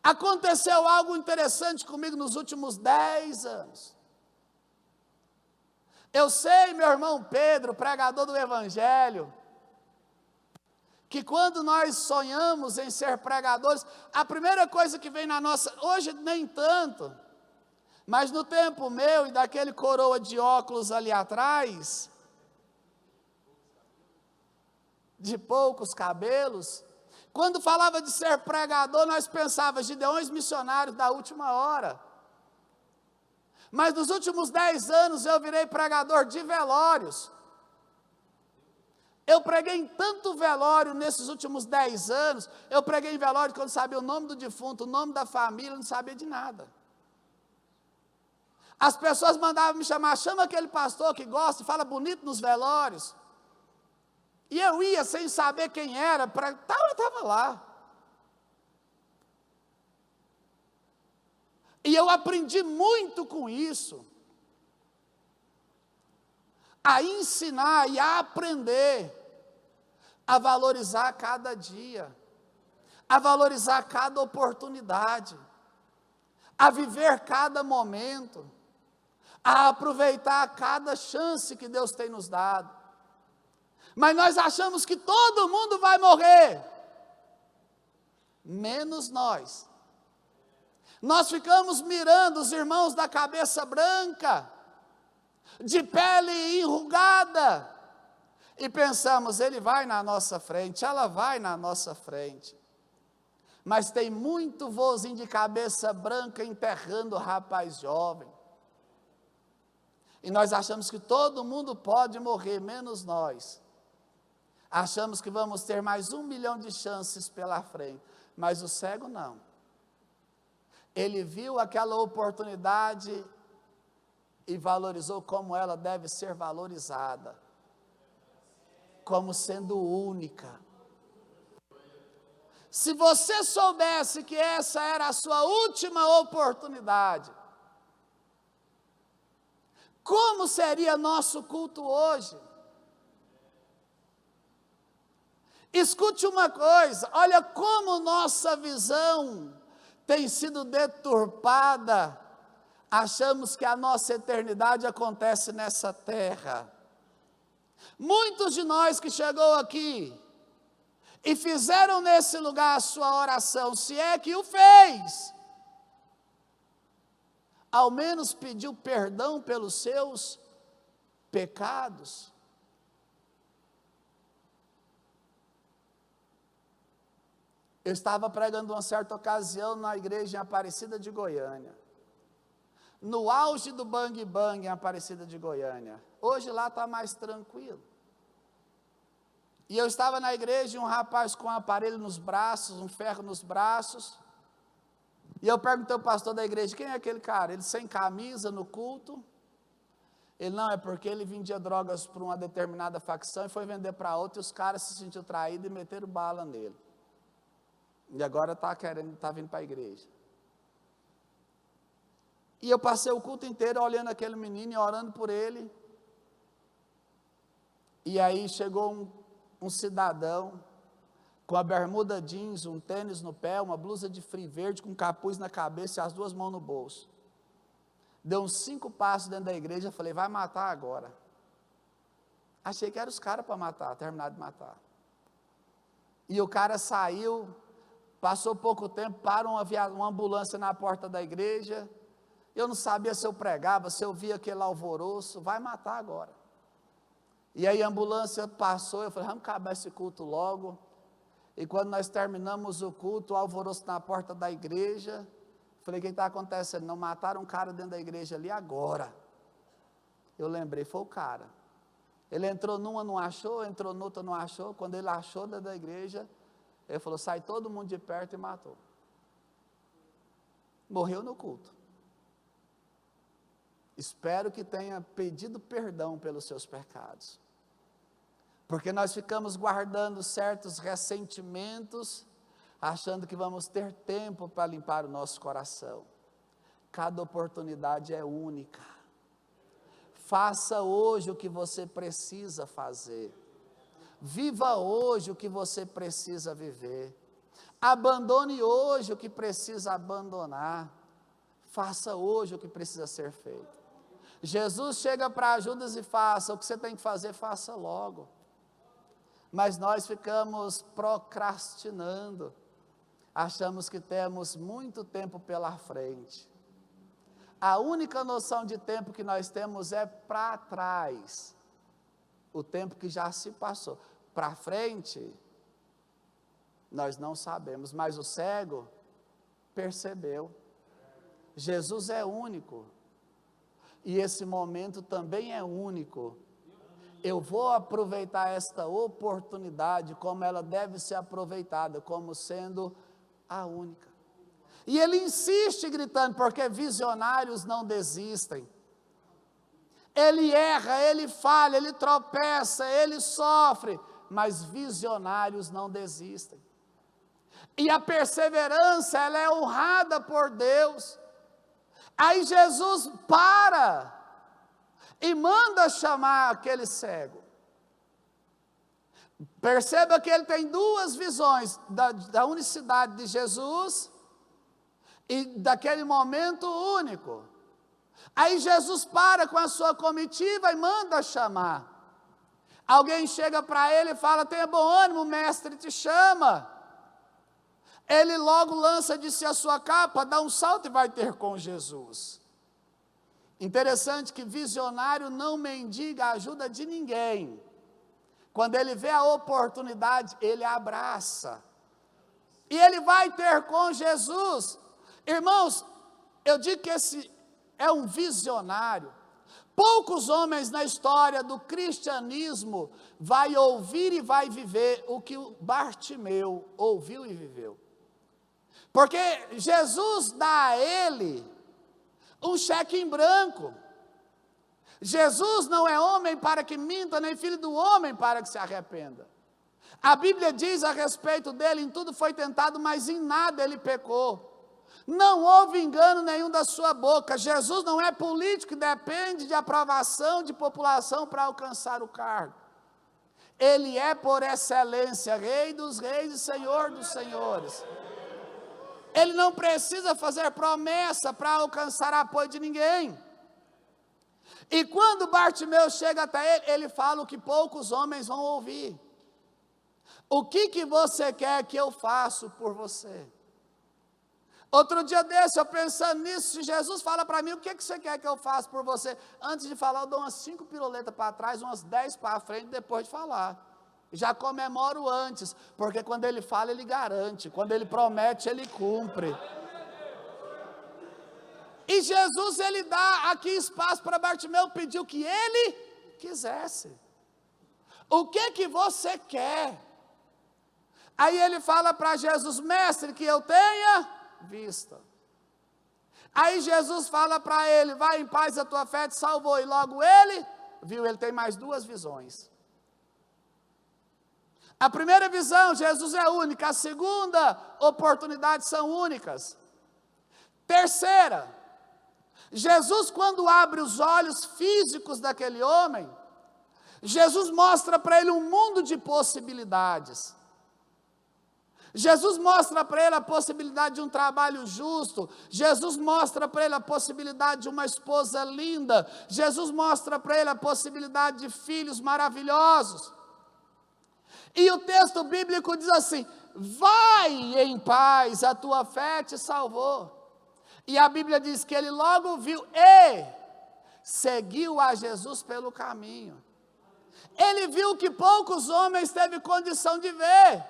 Speaker 1: Aconteceu algo interessante comigo nos últimos 10 anos. Eu sei, meu irmão Pedro, pregador do Evangelho, que quando nós sonhamos em ser pregadores, a primeira coisa que vem na nossa, hoje nem tanto, mas no tempo meu e daquele coroa de óculos ali atrás, de poucos cabelos, quando falava de ser pregador, nós pensávamos, Gideões missionários da última hora. Mas nos últimos 10 anos eu virei pregador de velórios. Eu preguei em tanto velório nesses últimos 10 anos, eu preguei em velório quando sabia o nome do defunto, o nome da família, não sabia de nada. As pessoas mandavam me chamar, chama aquele pastor que gosta e fala bonito nos velórios. E eu ia sem saber quem era, eu estava lá. E eu aprendi muito com isso. A ensinar e a aprender a valorizar cada dia, a valorizar cada oportunidade, a viver cada momento, a aproveitar cada chance que Deus tem nos dado. Mas nós achamos que todo mundo vai morrer, menos nós. Nós ficamos mirando os irmãos da cabeça branca, de pele enrugada, e pensamos, ele vai na nossa frente, ela vai na nossa frente. Mas tem muito vozinho de cabeça branca enterrando o rapaz jovem. E nós achamos que todo mundo pode morrer, menos nós. Achamos que vamos ter mais 1 milhão de chances pela frente, mas o cego não. Ele viu aquela oportunidade e valorizou como ela deve ser valorizada, como sendo única. Se você soubesse que essa era a sua última oportunidade, como seria nosso culto hoje? Escute uma coisa, olha como nossa visão tem sido deturpada. Achamos que a nossa eternidade acontece nessa terra. Muitos de nós que chegou aqui e fizeram nesse lugar a sua oração, se é que o fez, ao menos pediu perdão pelos seus pecados. Eu estava pregando uma certa ocasião na igreja em Aparecida de Goiânia, no auge do bang bang em Aparecida de Goiânia. Hoje lá está mais tranquilo. E eu estava na igreja e um rapaz com um aparelho nos braços, um ferro nos braços, e eu perguntei ao pastor da igreja, quem é aquele cara? Ele sem camisa no culto? Ele não, é porque ele vendia drogas para uma determinada facção e foi vender para outra, e os caras se sentiram traídos e meteram bala nele. E agora está vindo para a igreja. E eu passei o culto inteiro olhando aquele menino e orando por ele. E aí chegou um cidadão com a bermuda jeans, um tênis no pé, uma blusa de frio verde, com um capuz na cabeça e as 2 mãos no bolso. Deu uns 5 passos dentro da igreja, falei, vai matar agora. Achei que eram os caras para matar, terminar de matar. E o cara saiu, passou pouco tempo, para uma ambulância na porta da igreja. Eu não sabia se eu pregava, se eu via aquele alvoroço, vai matar agora. E aí a ambulância passou, eu falei, vamos acabar esse culto logo. E quando nós terminamos o culto, o alvoroço na porta da igreja, falei, o que está acontecendo? Não mataram um cara dentro da igreja ali agora. Eu lembrei, foi o cara. Ele entrou numa, não achou, entrou noutra, não achou. Quando ele achou dentro da igreja, ele falou, sai todo mundo de perto e matou. Morreu no culto. Espero que tenha pedido perdão pelos seus pecados. Porque nós ficamos guardando certos ressentimentos, achando que vamos ter tempo para limpar o nosso coração. Cada oportunidade é única. Faça hoje o que você precisa fazer. Viva hoje o que você precisa viver. Abandone hoje o que precisa abandonar. Faça hoje o que precisa ser feito. Jesus chega para Judas e faça, o que você tem que fazer, faça logo. Mas nós ficamos procrastinando, achamos que temos muito tempo pela frente. A única noção de tempo que nós temos é para trás, o tempo que já se passou. Para frente, nós não sabemos, mas o cego percebeu. Jesus é único. E esse momento também é único. Eu vou aproveitar esta oportunidade como ela deve ser aproveitada, como sendo a única. E ele insiste gritando, porque visionários não desistem. Ele erra, ele falha, ele tropeça, ele sofre, mas visionários não desistem. E a perseverança, ela é honrada por Deus. Aí Jesus para e manda chamar aquele cego. Perceba que ele tem duas visões, da unicidade de Jesus e daquele momento único. Aí Jesus para com a sua comitiva e manda chamar. Alguém chega para ele e fala: tenha bom ânimo, o mestre te chama. Ele logo lança de si a sua capa, dá um salto e vai ter com Jesus. Interessante que visionário não mendiga a ajuda de ninguém. Quando ele vê a oportunidade, ele abraça. E ele vai ter com Jesus. Irmãos, eu digo que esse é um visionário. Poucos homens na história do cristianismo vai ouvir e vai viver o que o Bartimeu ouviu e viveu. Porque Jesus dá a ele um cheque em branco. Jesus não é homem para que minta, nem filho do homem para que se arrependa. A Bíblia diz a respeito dele: em tudo foi tentado, mas em nada ele pecou. Não houve engano nenhum da sua boca. Jesus não é político que depende de aprovação de população para alcançar o cargo. Ele é por excelência Rei dos reis e Senhor dos senhores. Ele não precisa fazer promessa para alcançar apoio de ninguém. E quando Bartimeu chega até ele, ele fala o que poucos homens vão ouvir. O que você quer que eu faça por você? Outro dia desse, eu pensando nisso, se Jesus fala para mim, o que você quer que eu faça por você? Antes de falar, eu dou umas 5 piruletas para trás, umas 10 para frente, depois de falar. Já comemoro antes, porque quando ele fala, ele garante. Quando ele promete, ele cumpre. E Jesus, ele dá aqui espaço para Bartimeu pedir o que ele quisesse. O que você quer? Aí ele fala para Jesus: mestre, que eu tenha vista. Aí Jesus fala para ele: vai em paz, a tua fé te salvou. E logo ele viu. Ele tem mais duas visões. A primeira visão, Jesus é única. A segunda oportunidade são únicas. Terceira, Jesus, quando abre os olhos físicos daquele homem, Jesus mostra para ele um mundo de possibilidades. Jesus mostra para ele a possibilidade de um trabalho justo. Jesus mostra para ele a possibilidade de uma esposa linda. Jesus mostra para ele a possibilidade de filhos maravilhosos. E o texto bíblico diz assim: vai em paz, a tua fé te salvou. E a Bíblia diz que ele logo viu e seguiu a Jesus pelo caminho. Ele viu que poucos homens teve condição de ver,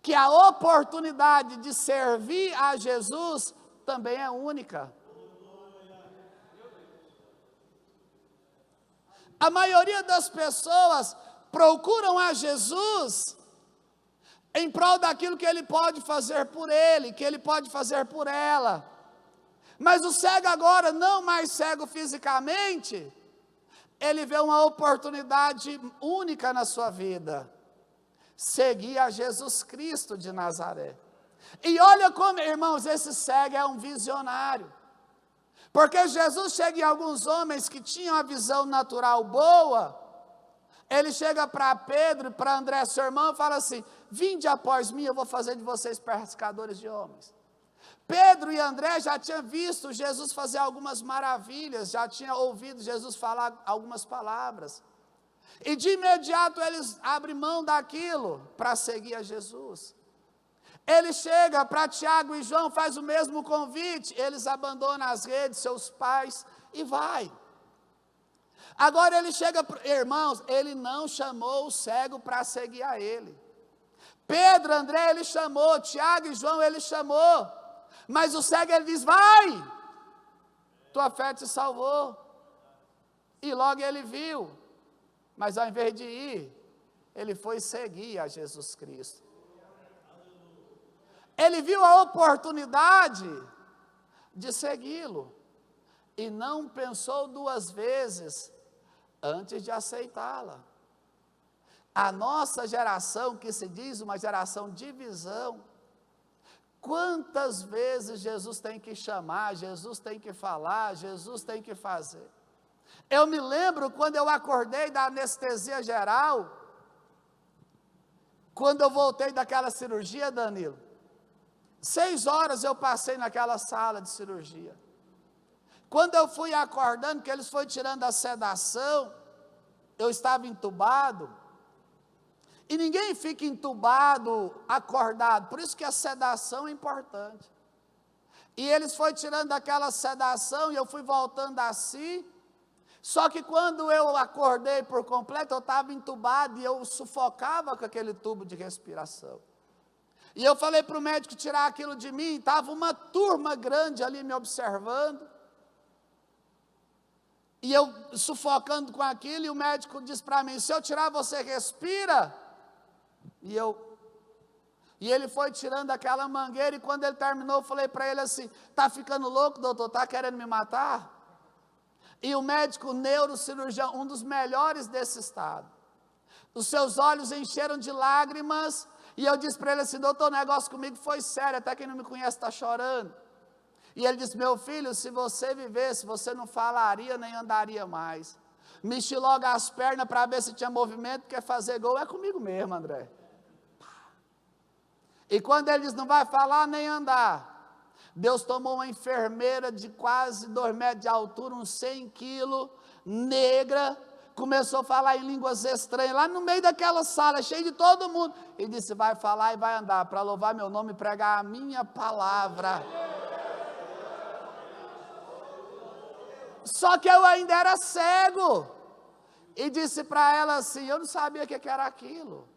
Speaker 1: que a oportunidade de servir a Jesus também é única. A maioria das pessoas procuram a Jesus em prol daquilo que ele pode fazer por ele, que ele pode fazer por ela. Mas o cego agora, não mais cego fisicamente, ele vê uma oportunidade única na sua vida: seguir a Jesus Cristo de Nazaré. E olha como, irmãos, esse cego é um visionário. Porque Jesus chega em alguns homens que tinham a visão natural boa. Ele chega para Pedro e para André, seu irmão, e fala assim: vinde após mim, eu vou fazer de vocês pescadores de homens. Pedro e André já tinham visto Jesus fazer algumas maravilhas, já tinham ouvido Jesus falar algumas palavras. E de imediato eles abrem mão daquilo para seguir a Jesus. Ele chega para Tiago e João, faz o mesmo convite, eles abandonam as redes, seus pais, e vai. Agora ele chega, irmãos, ele não chamou o cego para seguir a ele. Pedro, André, ele chamou, Tiago e João, ele chamou. Mas o cego, ele diz: vai, tua fé te salvou. E logo ele viu, mas ao invés de ir, ele foi seguir a Jesus Cristo. Ele viu a oportunidade de segui-lo e não pensou duas vezes antes de aceitá-la. A nossa geração, que se diz uma geração de visão, quantas vezes Jesus tem que chamar, Jesus tem que falar, Jesus tem que fazer. Eu me lembro quando eu acordei da anestesia geral, quando eu voltei daquela cirurgia, Danilo, 6 horas eu passei naquela sala de cirurgia. Quando eu fui acordando, que eles foram tirando a sedação, eu estava entubado, e ninguém fica entubado, acordado, por isso que a sedação é importante. E eles foram tirando aquela sedação, e eu fui voltando assim, só que quando eu acordei por completo, eu estava entubado, e eu sufocava com aquele tubo de respiração. E eu falei para o médico tirar aquilo de mim, estava uma turma grande ali me observando, e eu sufocando com aquilo, e o médico disse para mim, se eu tirar você respira, e ele foi tirando aquela mangueira, e quando ele terminou, eu falei para ele assim, está ficando louco, doutor, está querendo me matar? E o médico neurocirurgião, um dos melhores desse estado, os seus olhos encheram de lágrimas, e eu disse para ele assim, doutor, o negócio comigo foi sério, até quem não me conhece está chorando. E ele disse, meu filho, se você vivesse, você não falaria nem andaria mais. Mexi logo as pernas para ver se tinha movimento, porque fazer gol é comigo mesmo, André. E quando ele disse, não vai falar nem andar, Deus tomou uma enfermeira de quase 2 metros de altura, uns 100 quilos, negra, começou a falar em línguas estranhas, lá no meio daquela sala, cheio de todo mundo, e disse, vai falar e vai andar, para louvar meu nome e pregar a minha palavra. Só que eu ainda era cego, e disse para ela assim, eu não sabia o que era aquilo.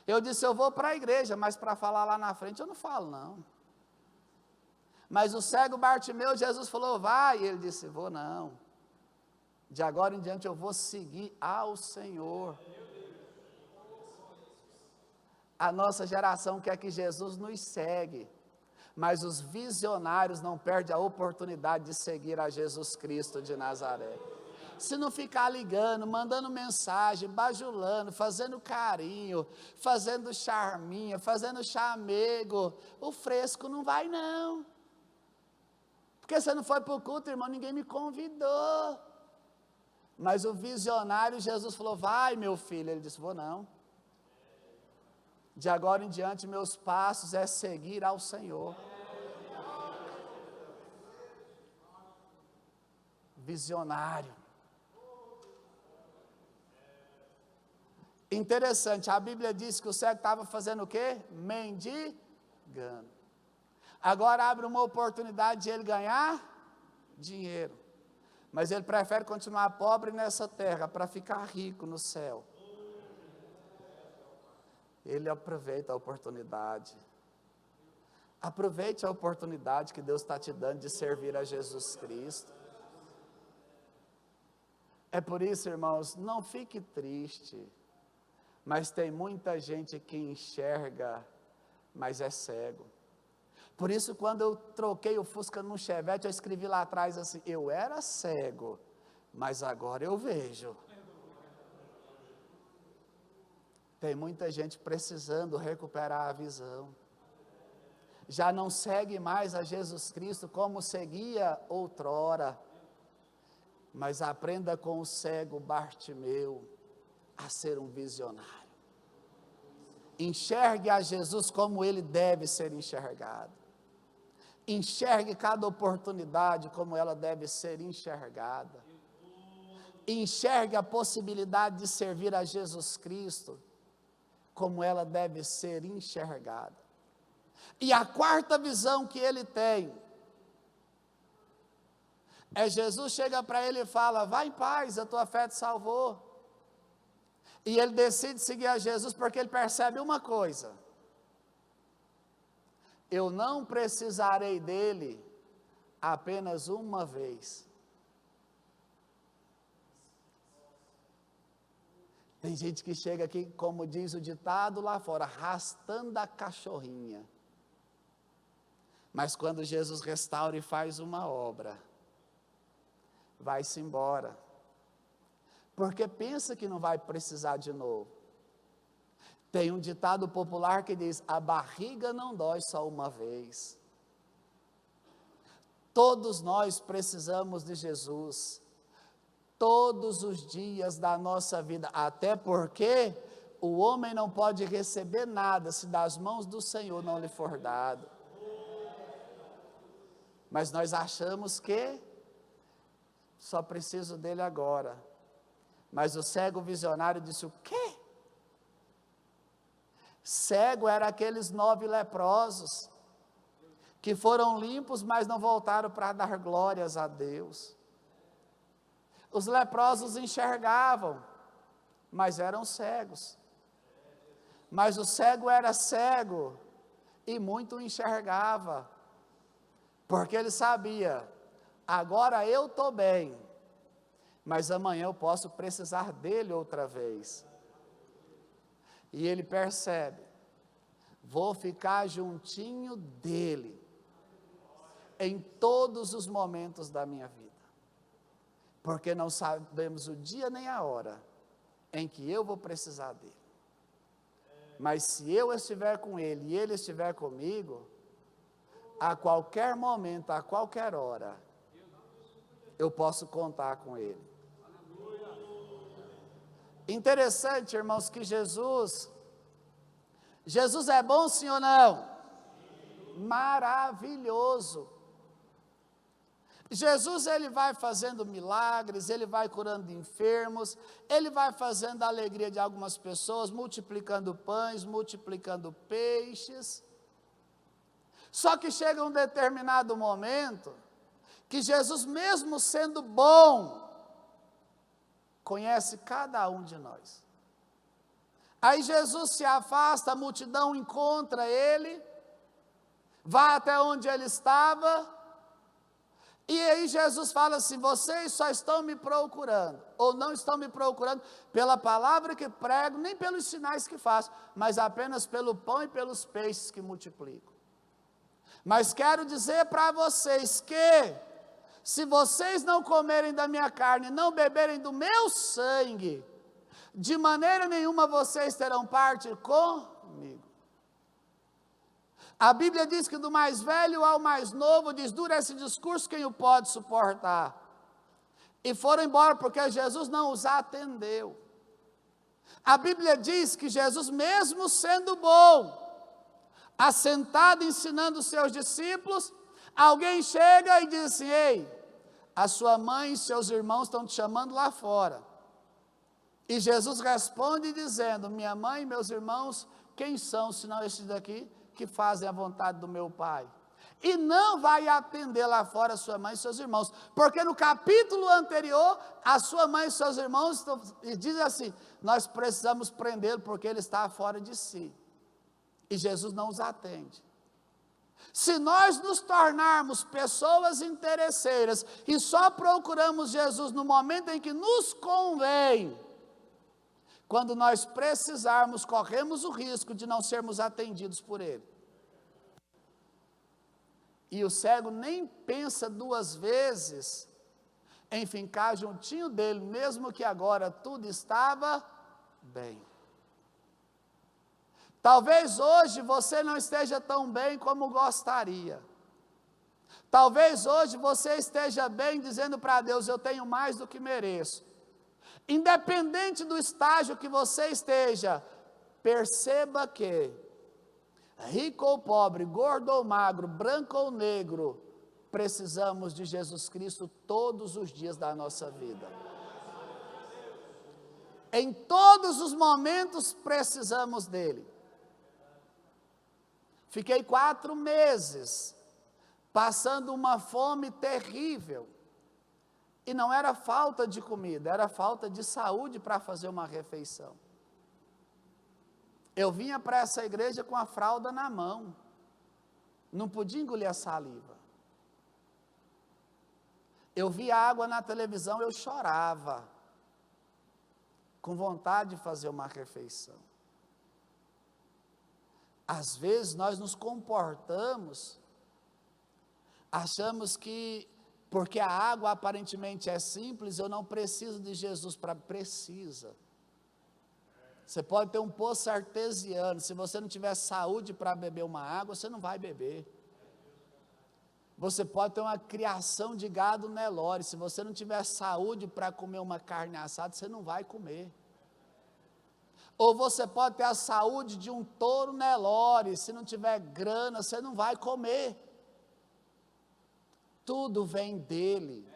Speaker 1: Eu disse, eu vou para a igreja, mas para falar lá na frente eu não falo não. Mas o cego Bartimeu, Jesus falou, vai, e ele disse, vou não. De agora em diante eu vou seguir ao Senhor. A nossa geração quer que Jesus nos segue, mas os visionários não perdem a oportunidade de seguir a Jesus Cristo de Nazaré. Se não ficar ligando, mandando mensagem, bajulando, fazendo carinho, fazendo charminha, fazendo chamego, o fresco não vai não. Porque você não foi para o culto, irmão, ninguém me convidou. Mas o visionário, Jesus falou, vai meu filho, ele disse, vou não. De agora em diante, meus passos é seguir ao Senhor. Visionário. Interessante, a Bíblia diz que o cego estava fazendo o quê? Mendigando. Agora abre uma oportunidade de ele ganhar dinheiro. Mas ele prefere continuar pobre nessa terra para ficar rico no céu. Ele aproveita a oportunidade. Aproveite a oportunidade que Deus está te dando de servir a Jesus Cristo. É por isso, irmãos, não fique triste. Mas tem muita gente que enxerga, mas é cego. Por isso, quando eu troquei o Fusca num Chevette, eu escrevi lá atrás assim, eu era cego, mas agora eu vejo. Tem muita gente precisando recuperar a visão. Já não segue mais a Jesus Cristo como seguia outrora. Mas aprenda com o cego Bartimeu a ser um visionário. Enxergue a Jesus como ele deve ser enxergado. Enxergue cada oportunidade como ela deve ser enxergada. Enxergue a possibilidade de servir a Jesus Cristo como ela deve ser enxergada. E a quarta visão que ele tem é Jesus chega para ele e fala, vai em paz, a tua fé te salvou. E ele decide seguir a Jesus porque ele percebe uma coisa, eu não precisarei dele apenas uma vez. Tem gente que chega aqui, como diz o ditado lá fora, arrastando a cachorrinha. Mas quando Jesus restaura e faz uma obra, vai-se embora. Porque pensa que não vai precisar de novo. Tem um ditado popular que diz: a barriga não dói só uma vez. Todos nós precisamos de Jesus, todos os dias da nossa vida, até porque o homem não pode receber nada se das mãos do Senhor não lhe for dado. Mas nós achamos que só preciso dele agora. Mas o cego visionário disse: o quê? Cego era aqueles 9 leprosos, que foram limpos, mas não voltaram para dar glórias a Deus. Os leprosos enxergavam, mas eram cegos. Mas o cego era cego, e muito enxergava, porque ele sabia, agora eu estou bem, mas amanhã eu posso precisar dele outra vez. E ele percebe, vou ficar juntinho dele, em todos os momentos da minha vida, porque não sabemos o dia nem a hora, em que eu vou precisar dele. Mas se eu estiver com ele, e ele estiver comigo, a qualquer momento, a qualquer hora, eu posso contar com ele. Interessante, irmãos, que Jesus é bom, sim ou não? Maravilhoso. Jesus, ele vai fazendo milagres, ele vai curando enfermos, ele vai fazendo a alegria de algumas pessoas, multiplicando pães, multiplicando peixes. Só que chega um determinado momento, que Jesus, mesmo sendo bom, conhece cada um de nós. Aí Jesus se afasta, a multidão encontra ele, vai até onde ele estava, e aí Jesus fala assim: vocês só estão me procurando, ou não estão me procurando pela palavra que prego, nem pelos sinais que faço, mas apenas pelo pão e pelos peixes que multiplico. Mas quero dizer para vocês que, se vocês não comerem da minha carne, não beberem do meu sangue, de maneira nenhuma vocês terão parte comigo. A Bíblia diz que do mais velho ao mais novo, diz: dura esse discurso, quem o pode suportar? E foram embora, porque Jesus não os atendeu. A Bíblia diz que Jesus, mesmo sendo bom, assentado ensinando os seus discípulos, alguém chega e diz assim: ei, a sua mãe e seus irmãos estão te chamando lá fora. E Jesus responde dizendo: minha mãe e meus irmãos, quem são, senão estes daqui, que fazem a vontade do meu Pai? E não vai atender lá fora a sua mãe e seus irmãos, porque no capítulo anterior, a sua mãe e seus irmãos dizem assim: nós precisamos prendê-lo porque ele está fora de si. E Jesus não os atende. Se nós nos tornarmos pessoas interesseiras e só procuramos Jesus no momento em que nos convém, quando nós precisarmos, corremos o risco de não sermos atendidos por Ele. E o cego nem pensa 2 vezes em ficar juntinho dele, mesmo que agora tudo estava bem. Talvez hoje você não esteja tão bem como gostaria. Talvez hoje você esteja bem dizendo para Deus: eu tenho mais do que mereço. Independente do estágio que você esteja, perceba que, rico ou pobre, gordo ou magro, branco ou negro, precisamos de Jesus Cristo todos os dias da nossa vida. Em todos os momentos precisamos dele. Fiquei 4 meses passando uma fome terrível. E não era falta de comida, era falta de saúde para fazer uma refeição. Eu vinha para essa igreja com a fralda na mão, não podia engolir a saliva. Eu via água na televisão, eu chorava. com vontade de fazer uma refeição. Às vezes nós nos comportamos, achamos que, porque a água aparentemente é simples, eu não preciso de Jesus para... Precisa. Você pode ter um poço artesiano, se você não tiver saúde para beber uma água, você não vai beber. Você pode ter uma criação de gado Nelore, se você não tiver saúde para comer uma carne assada, você não vai comer. Ou você pode ter a saúde de um touro Nelore, se não tiver grana, você não vai comer. Tudo vem dele.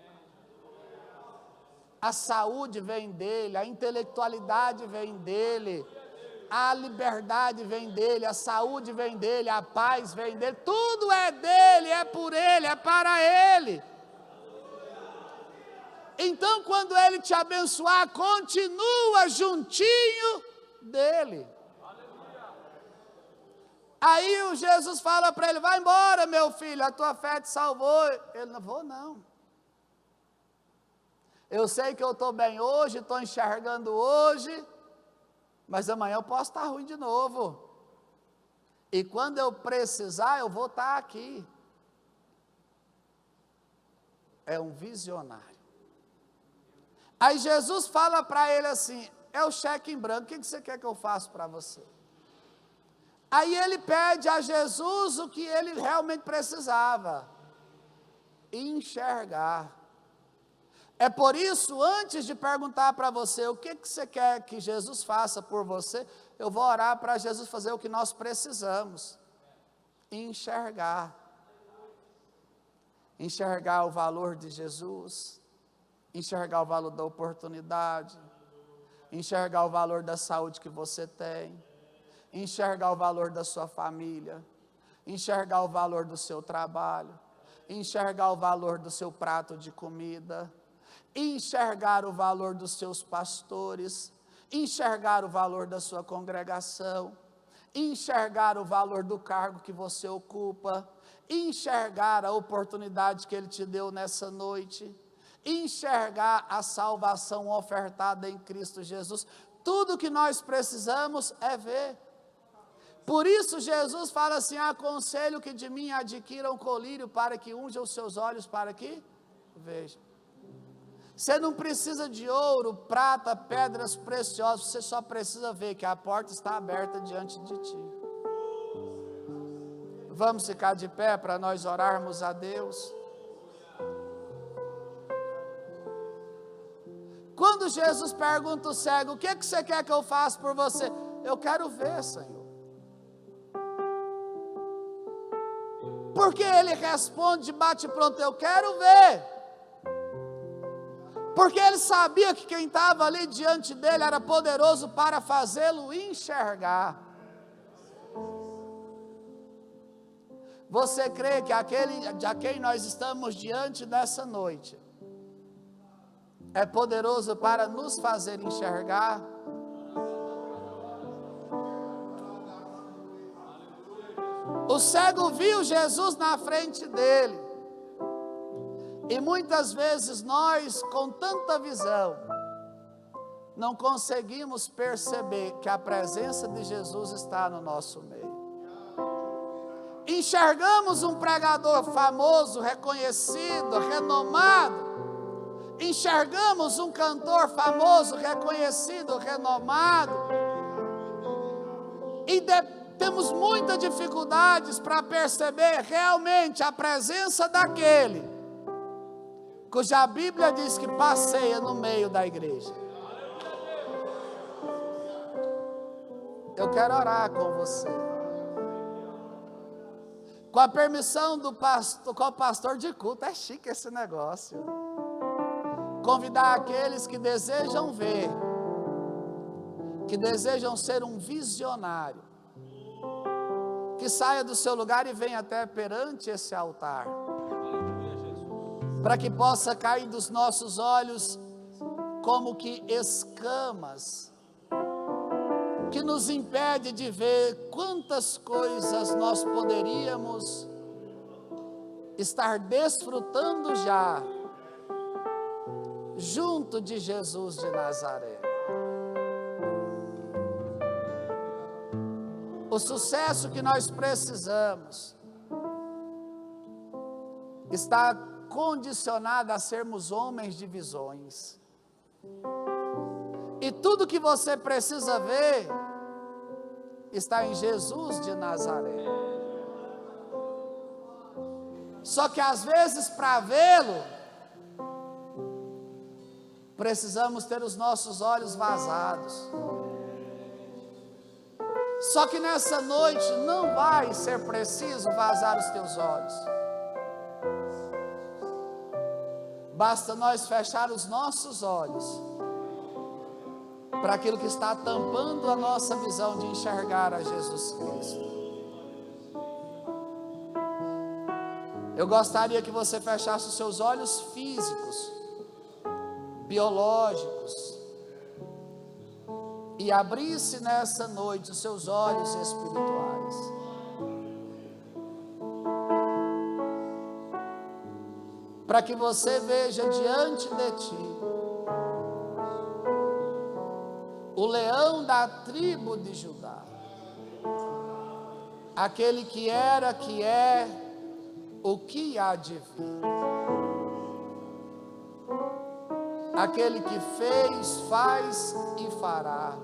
Speaker 1: A saúde vem dele, a intelectualidade vem dele, a liberdade vem dele, a saúde vem dele, a paz vem dele, tudo é dele, é por ele, é para ele. Então, quando ele te abençoar, continua juntinho dele. Aí o Jesus fala para ele: vai embora, meu filho, a tua fé te salvou. Ele: não vou não. Eu sei que eu estou bem hoje, estou enxergando hoje, mas amanhã eu posso estar ruim de novo. E quando eu precisar, eu vou estar aqui. É um visionário. Aí Jesus fala para ele assim: é o cheque em branco, o que você quer que eu faça para você? Aí ele pede a Jesus o que ele realmente precisava: enxergar. É por isso, antes de perguntar para você o que você quer que Jesus faça por você, eu vou orar para Jesus fazer o que nós precisamos: enxergar. Enxergar o valor de Jesus, enxergar o valor da oportunidade, enxergar o valor da saúde que você tem, enxergar o valor da sua família, enxergar o valor do seu trabalho, enxergar o valor do seu prato de comida, enxergar o valor dos seus pastores, enxergar o valor da sua congregação, enxergar o valor do cargo que você ocupa, enxergar a oportunidade que Ele te deu nessa noite, enxergar a salvação ofertada em Cristo Jesus. Tudo que nós precisamos é ver. Por isso Jesus fala assim: aconselho que de mim adquiram colírio para que unja os seus olhos para que vejam. Você não precisa de ouro, prata, pedras preciosas, você só precisa ver que a porta está aberta diante de ti. Vamos ficar de pé para nós orarmos a Deus. Quando Jesus pergunta ao cego: o que você quer que eu faça por você? Eu quero ver, Senhor. Porque ele responde de bate pronto: eu quero ver. Porque ele sabia que quem estava ali diante dele era poderoso para fazê-lo enxergar. Você crê que aquele de quem nós estamos diante dessa noite é poderoso para nos fazer enxergar? O cego viu Jesus na frente dele. E muitas vezes nós, com tanta visão, não conseguimos perceber que a presença de Jesus está no nosso meio. Enxergamos um pregador famoso, reconhecido, renomado. Enxergamos um cantor famoso, reconhecido, renomado. E temos muitas dificuldades para perceber realmente a presença daquele cuja Bíblia diz que passeia no meio da igreja. Eu quero orar com você. Com a permissão do pastor, com o pastor de culto, é chique esse negócio. Convidar aqueles que desejam ver, que desejam ser um visionário, que saia do seu lugar e venha até perante esse altar, para que possa cair dos nossos olhos como que escamas, que nos impede de ver quantas coisas nós poderíamos estar desfrutando já, junto de Jesus de Nazaré. O sucesso que nós precisamos está condicionado a sermos homens de visões. E tudo que você precisa ver está em Jesus de Nazaré. Só que às vezes, para vê-lo, precisamos ter os nossos olhos vazados. Só que nessa noite não vai ser preciso vazar os teus olhos. Basta nós fechar os nossos olhos para aquilo que está tampando a nossa visão de enxergar a Jesus Cristo. Eu gostaria que você fechasse os seus olhos físicos, biológicos, e abrisse nessa noite os seus olhos espirituais. Para que você veja diante de ti o leão da tribo de Judá, aquele que era, que é, o que há de vir, aquele que fez, faz e fará.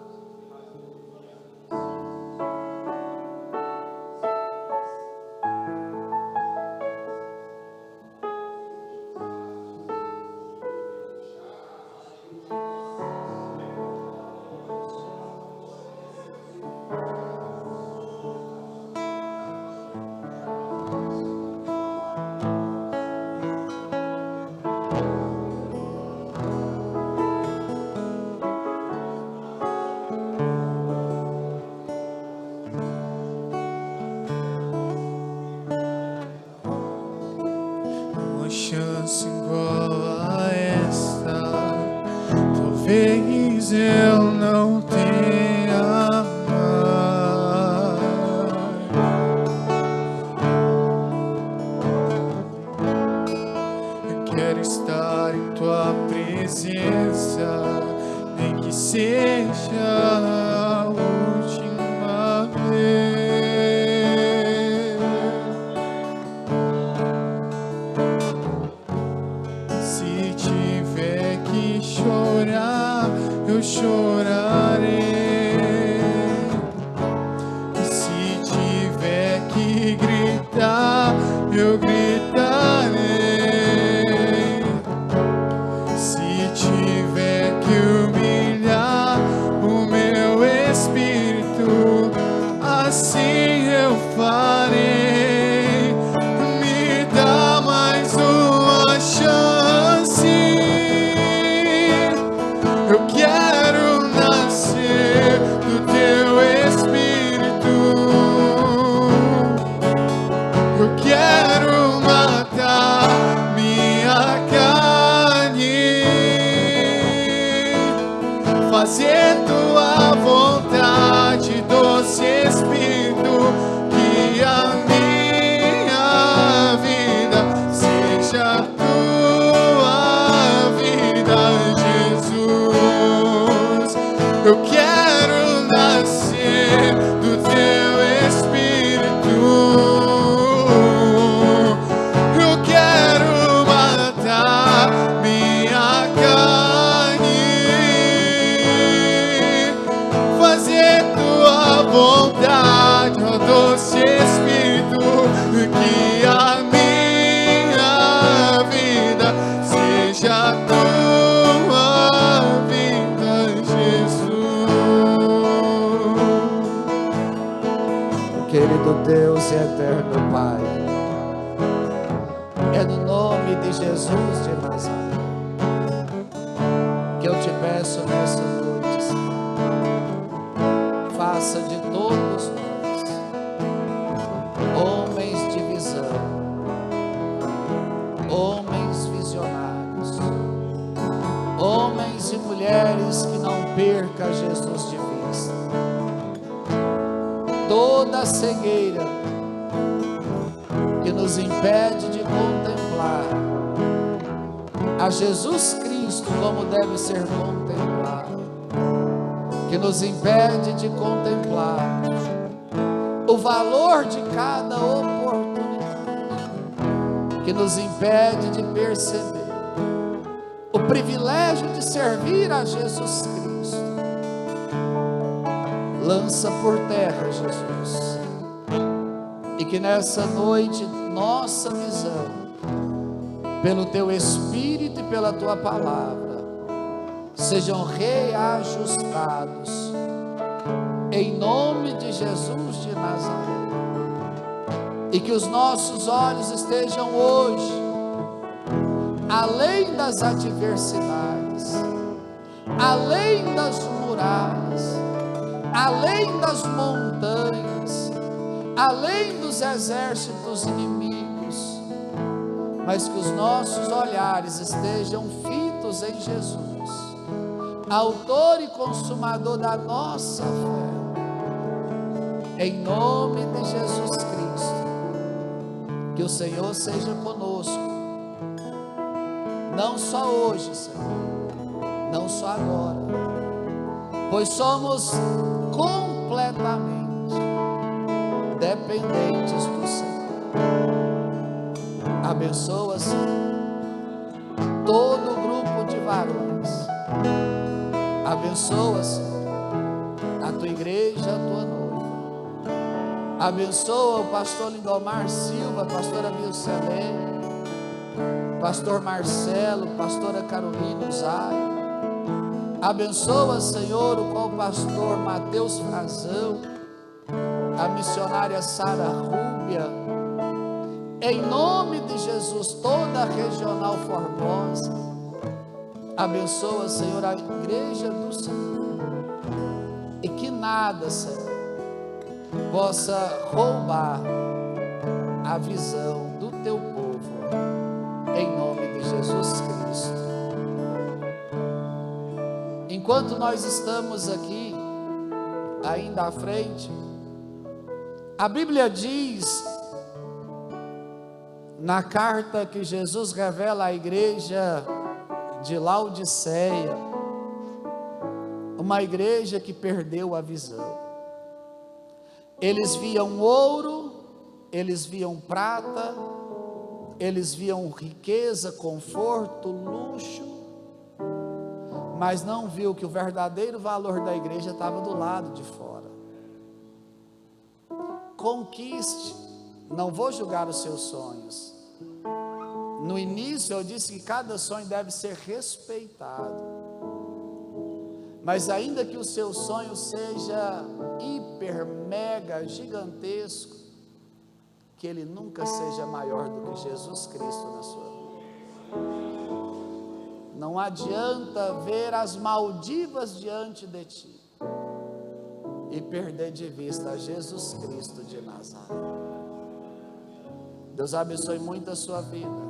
Speaker 2: Chance igual a esta, talvez eu não tenha mais. Eu quero estar em tua presença, nem que seja a última vez. Eu chorarei, e se tiver que gritar, eu gritarei. Se tiver que humilhar o meu espírito, assim eu farei. Me dá mais uma chance. Eu quero nascer do teu espírito. Eu quero matar minha carne, fazer tua vontade, doce Espírito, que a minha vida seja tua vida, Jesus. Eu quero nascer do teu Espírito. Eu quero matar minha carne, fazer tua vontade, ó doce Espírito, que a minha vida seja tua vida, Jesus.
Speaker 1: Querido Deus e eterno Pai, é no nome de Jesus de Nazaré que eu te peço nessa noite, Senhor, faça de todos nós homens de visão, homens visionários, homens e mulheres que não percam Jesus de vista. Toda cegueira que nos impede de contemplar a Jesus Cristo como deve ser contemplado, que nos impede de contemplar valor de cada oportunidade, que nos impede de perceber o privilégio de servir a Jesus Cristo. Lança por terra, Jesus, e que nessa noite nossa visão, pelo Teu Espírito e pela Tua Palavra, sejam reajustados, em nome de Jesus de Nazaré, e que os nossos olhos estejam hoje, além das adversidades, além das muralhas, além das montanhas, além dos exércitos inimigos, mas que os nossos olhares estejam fitos em Jesus, autor e consumador da nossa fé, em nome de Jesus Cristo. Que o Senhor seja conosco, não só hoje, Senhor, não só agora, pois somos completamente dependentes do Senhor. Abençoa, Senhor, todo o grupo de varões. Abençoa, Senhor, a Tua igreja, a Tua noiva. Abençoa o pastor Lindomar Silva, a pastora Vilcelene, pastor Marcelo, pastora Carolina Zay. Abençoa, Senhor, o pastor Mateus Frazão, a missionária Sara Rúbia, em nome de Jesus, toda a regional Formosa. Abençoa, Senhor, a igreja do Senhor, e que nada, Senhor, possa roubar a visão do Teu povo, em nome de Jesus Cristo. Enquanto nós estamos aqui, ainda à frente, a Bíblia diz, na carta que Jesus revela à igreja de Laodiceia, uma igreja que perdeu a visão. Eles viam ouro, eles viam prata, eles viam riqueza, conforto, luxo, mas não viu que o verdadeiro valor da igreja estava do lado de fora. Conquiste, não vou julgar os seus sonhos. No início eu disse que cada sonho deve ser respeitado, mas ainda que o seu sonho seja hiper, mega, gigantesco, que ele nunca seja maior do que Jesus Cristo na sua vida. Não adianta ver as Maldivas diante de ti e perder de vista Jesus Cristo de Nazaré. Deus abençoe muito a sua vida.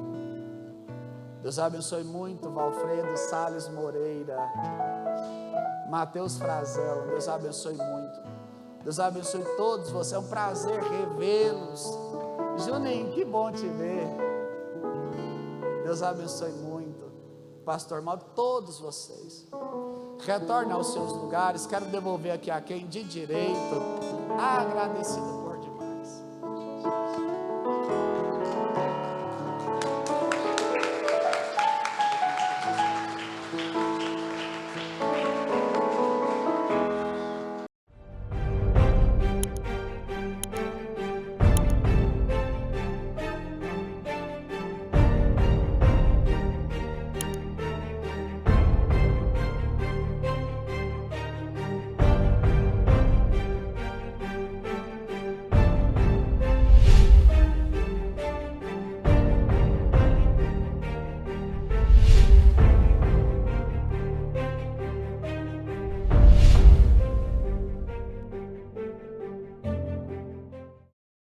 Speaker 1: Deus abençoe muito Valfredo Salles Moreira, Mateus Frazão. Deus abençoe muito. Deus abençoe todos vocês. É um prazer revê-los. Juninho, que bom te ver. Deus abençoe muito. Pastor Mauro, todos vocês. Retorne aos seus lugares. Quero devolver aqui a quem de direito, agradecido por